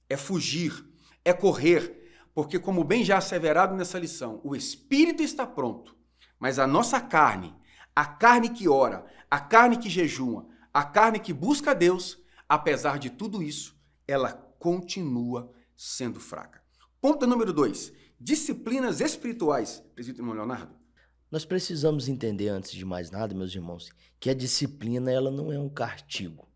é fugir, é correr. Porque, como bem já asseverado nessa lição, o espírito está pronto, Mas a nossa carne, a carne que ora, a carne que jejua, a carne que busca a Deus, apesar de tudo isso, ela continua sendo fraca. Ponto número 2. Disciplinas espirituais. Presbítero irmão Leonardo.
Nós precisamos entender, antes de mais nada, meus irmãos, que a disciplina ela não é um castigo,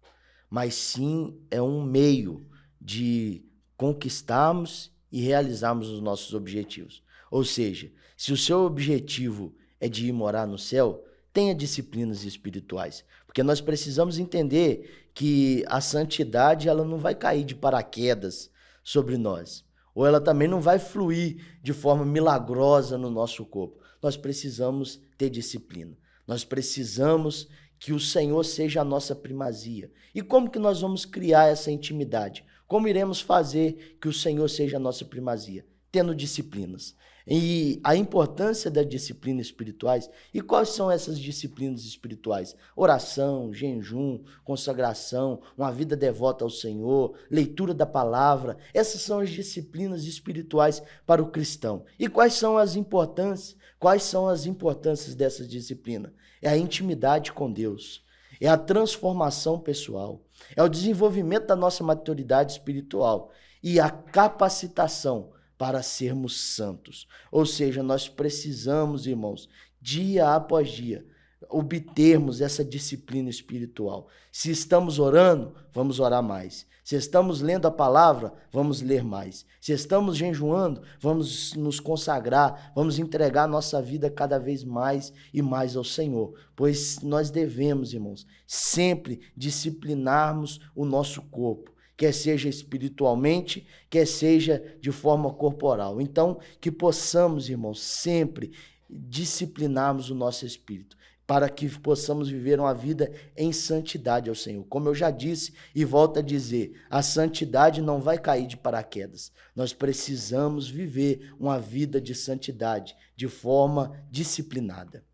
mas sim é um meio de conquistarmos e realizarmos os nossos objetivos. Ou seja, se o seu objetivo é de ir morar no céu, tenha disciplinas espirituais, porque nós precisamos entender que a santidade ela não vai cair de paraquedas sobre nós, ou ela também não vai fluir de forma milagrosa no nosso corpo. Nós precisamos ter disciplina. Nós precisamos que o Senhor seja a nossa primazia. E como que nós vamos criar essa intimidade? Como iremos fazer que o Senhor seja a nossa primazia? Tendo disciplinas. E a importância das disciplinas espirituais. E quais são essas disciplinas espirituais? Oração, jejum, consagração, uma vida devota ao Senhor, leitura da palavra. Essas são as disciplinas espirituais para o cristão. E quais são as importâncias? Quais são as importâncias dessa disciplina? É a intimidade com Deus, é a transformação pessoal, é o desenvolvimento da nossa maturidade espiritual e a capacitação para sermos santos. Ou seja, nós precisamos, irmãos, dia após dia, obtermos essa disciplina espiritual. Se estamos orando, vamos orar mais. Se estamos lendo a palavra, vamos ler mais. Se estamos jejuando, vamos nos consagrar, vamos entregar nossa vida cada vez mais e mais ao Senhor. Pois nós devemos, irmãos, sempre disciplinarmos o nosso corpo, quer seja espiritualmente, quer seja de forma corporal. Então, que possamos, irmãos, sempre disciplinarmos o nosso espírito, para que possamos viver uma vida em santidade ao Senhor. Como eu já disse e volto a dizer, a santidade não vai cair de paraquedas. Nós precisamos viver uma vida de santidade de forma disciplinada.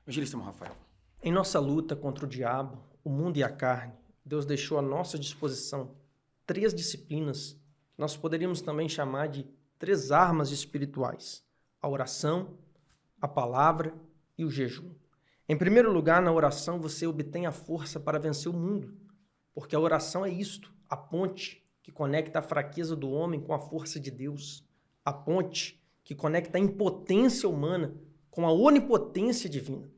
Evangelista irmão Rafael.
Em nossa luta contra o diabo, o mundo e a carne, Deus deixou à nossa disposição 3 disciplinas, nós poderíamos também chamar de 3 armas espirituais: a oração, a palavra e o jejum. Em primeiro lugar, na oração você obtém a força para vencer o mundo, porque a oração é isto, a ponte que conecta a fraqueza do homem com a força de Deus, a ponte que conecta a impotência humana com a onipotência divina.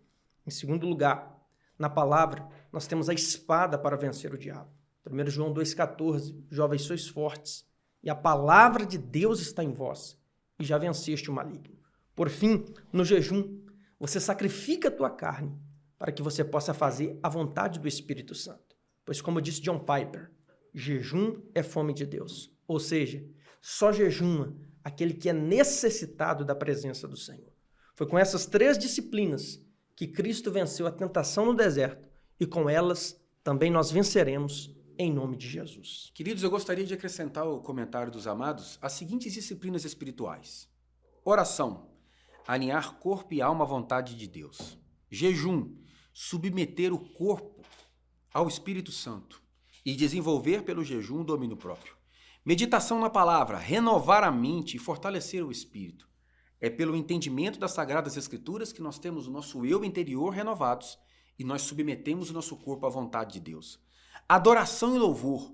Em segundo lugar, na palavra, nós temos a espada para vencer o diabo. 1 João 2,14, jovens sois fortes, e a palavra de Deus está em vós, e já venceste o maligno. Por fim, no jejum, você sacrifica a tua carne para que você possa fazer a vontade do Espírito Santo. Pois como disse John Piper, jejum é fome de Deus. Ou seja, só jejuma aquele que é necessitado da presença do Senhor. Foi com essas 3 disciplinas que Cristo venceu a tentação no deserto e com elas também nós venceremos em nome de Jesus.
Queridos, eu gostaria de acrescentar ao comentário dos amados as seguintes disciplinas espirituais. Oração, alinhar corpo e alma à vontade de Deus. Jejum, submeter o corpo ao Espírito Santo e desenvolver pelo jejum o domínio próprio. Meditação na palavra, renovar a mente e fortalecer o espírito. É pelo entendimento das Sagradas Escrituras que nós temos o nosso eu interior renovados e nós submetemos o nosso corpo à vontade de Deus. Adoração e louvor,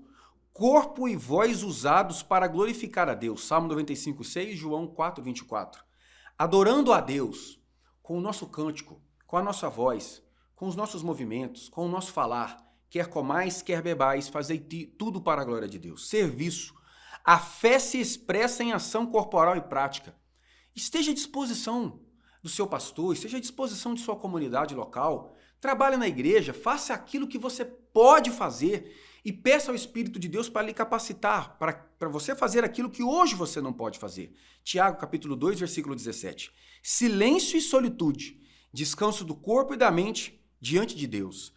corpo e voz usados para glorificar a Deus. Salmo 95:6, João 4:24. Adorando a Deus com o nosso cântico, com a nossa voz, com os nossos movimentos, com o nosso falar, quer comais, quer bebais, fazei tudo para a glória de Deus. Serviço. A fé se expressa em ação corporal e prática. Esteja à disposição do seu pastor, esteja à disposição de sua comunidade local, trabalhe na igreja, faça aquilo que você pode fazer e peça ao Espírito de Deus para lhe capacitar, para você fazer aquilo que hoje você não pode fazer. Tiago, capítulo 2, versículo 17. Silêncio e solitude, descanso do corpo e da mente diante de Deus.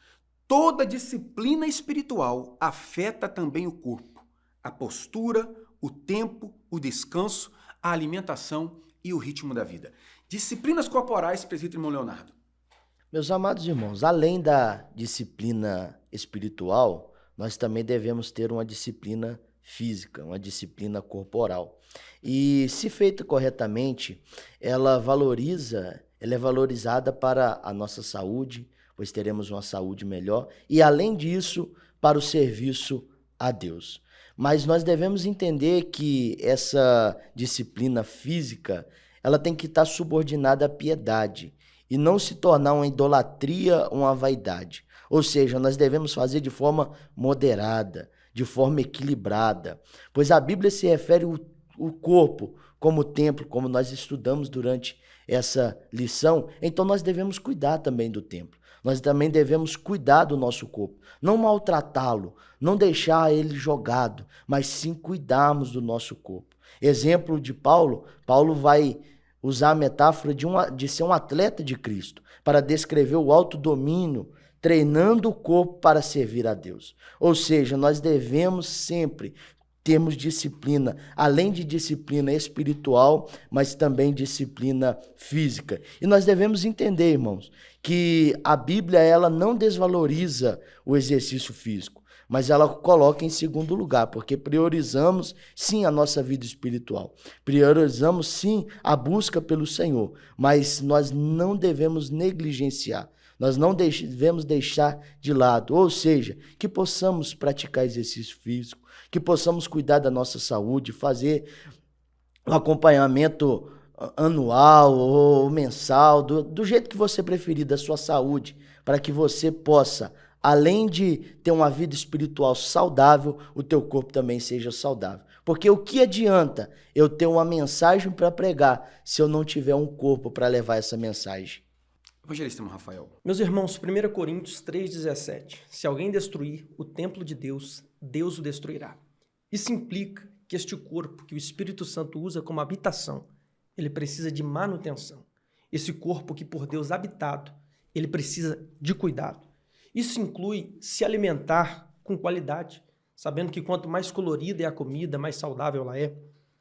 Toda disciplina espiritual afeta também o corpo, a postura, o tempo, o descanso, a alimentação e o ritmo da vida. Disciplinas corporais, presbítero irmão Leonardo.
Meus amados irmãos, além da disciplina espiritual, nós também devemos ter uma disciplina física, uma disciplina corporal. E, se feita corretamente, ela valoriza, ela é valorizada para a nossa saúde, pois teremos uma saúde melhor, e além disso, para o serviço a Deus. Mas nós devemos entender que essa disciplina física, ela tem que estar subordinada à piedade e não se tornar uma idolatria, uma vaidade. Ou seja, nós devemos fazer de forma moderada, de forma equilibrada, pois a Bíblia se refere o corpo como templo, como nós estudamos durante essa lição, então nós devemos cuidar também do templo. Nós também devemos cuidar do nosso corpo, não maltratá-lo, não deixar ele jogado, mas sim cuidarmos do nosso corpo. Exemplo de Paulo, Paulo vai usar a metáfora de ser um atleta de Cristo, para descrever o autodomínio, treinando o corpo para servir a Deus. Ou seja, nós devemos sempre termos disciplina, além de disciplina espiritual, mas também disciplina física. E nós devemos entender, irmãos, que a Bíblia ela não desvaloriza o exercício físico, mas ela coloca em segundo lugar, porque priorizamos sim a nossa vida espiritual, priorizamos sim a busca pelo Senhor, mas nós não devemos negligenciar, nós não devemos deixar de lado, ou seja, que possamos praticar exercício físico, que possamos cuidar da nossa saúde, fazer um acompanhamento anual ou mensal, do jeito que você preferir, da sua saúde, para que você possa, além de ter uma vida espiritual saudável, o teu corpo também seja saudável. Porque o que adianta eu ter uma mensagem para pregar se eu não tiver um corpo para levar essa mensagem?
Evangelista Rafael.
Meus irmãos, 1 Coríntios 3,17. Se alguém destruir o templo de Deus, Deus o destruirá. Isso implica que este corpo que o Espírito Santo usa como habitação, ele precisa de manutenção. Esse corpo que por Deus habitado, ele precisa de cuidado. Isso inclui se alimentar com qualidade, sabendo que quanto mais colorida é a comida, mais saudável ela é.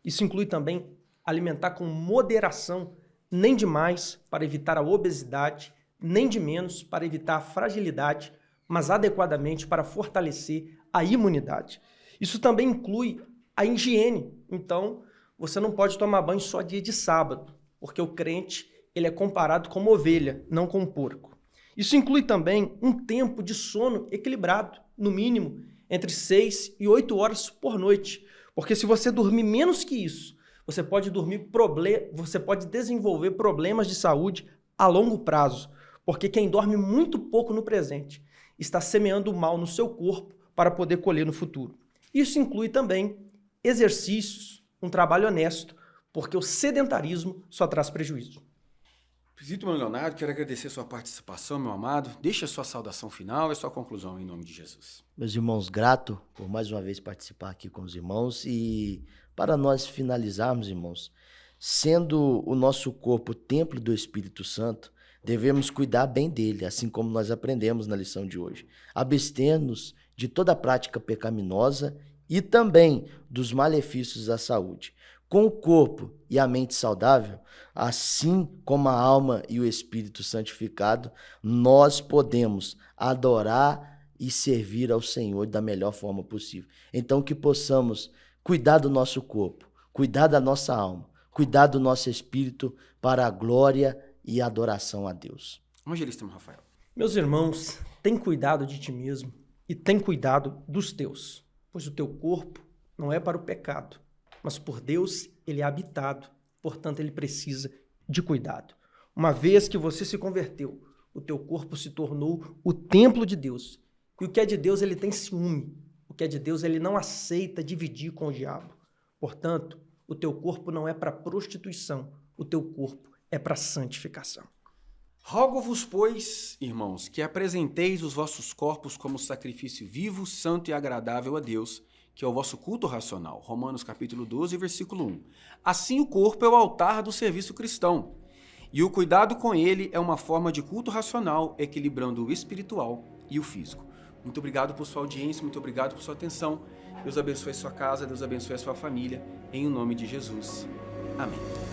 Isso inclui também alimentar com moderação, nem demais para evitar a obesidade, nem de menos para evitar a fragilidade, mas adequadamente para fortalecer a imunidade. Isso também inclui a higiene. Então, você não pode tomar banho só dia de sábado, porque o crente ele é comparado com uma ovelha, não com um porco. Isso inclui também um tempo de sono equilibrado, no mínimo entre 6 e 8 horas por noite, porque se você dormir menos que isso, você pode desenvolver problemas de saúde a longo prazo, porque quem dorme muito pouco no presente está semeando o mal no seu corpo para poder colher no futuro. Isso inclui também exercícios, um trabalho honesto, porque o sedentarismo só traz prejuízo.
Presbítero Leonardo, quero agradecer a sua participação, meu amado. Deixe a sua saudação final e a sua conclusão em nome de Jesus.
Meus irmãos, grato por mais uma vez participar aqui com os irmãos e para nós finalizarmos, irmãos, sendo o nosso corpo templo do Espírito Santo, devemos cuidar bem dele, assim como nós aprendemos na lição de hoje. Abster-nos de toda prática pecaminosa e também dos malefícios à saúde. Com o corpo e a mente saudável, assim como a alma e o espírito santificado, nós podemos adorar e servir ao Senhor da melhor forma possível. Então que possamos cuidar do nosso corpo, cuidar da nossa alma, cuidar do nosso espírito para a glória e adoração a Deus.
Evangelista Rafael.
Meus irmãos, tem cuidado de ti mesmo e tem cuidado dos teus, pois o teu corpo não é para o pecado, mas por Deus ele é habitado, portanto ele precisa de cuidado. Uma vez que você se converteu, o teu corpo se tornou o templo de Deus. E o que é de Deus ele tem ciúme, o que é de Deus ele não aceita dividir com o diabo. Portanto, o teu corpo não é para prostituição, o teu corpo é para santificação.
Rogo-vos, pois, irmãos, que apresenteis os vossos corpos como sacrifício vivo, santo e agradável a Deus, que é o vosso culto racional. Romanos capítulo 12, versículo 1. Assim o corpo é o altar do serviço cristão, e o cuidado com ele é uma forma de culto racional, equilibrando o espiritual e o físico. Muito obrigado por sua audiência, muito obrigado por sua atenção. Deus abençoe a sua casa, Deus abençoe a sua família, em nome de Jesus. Amém.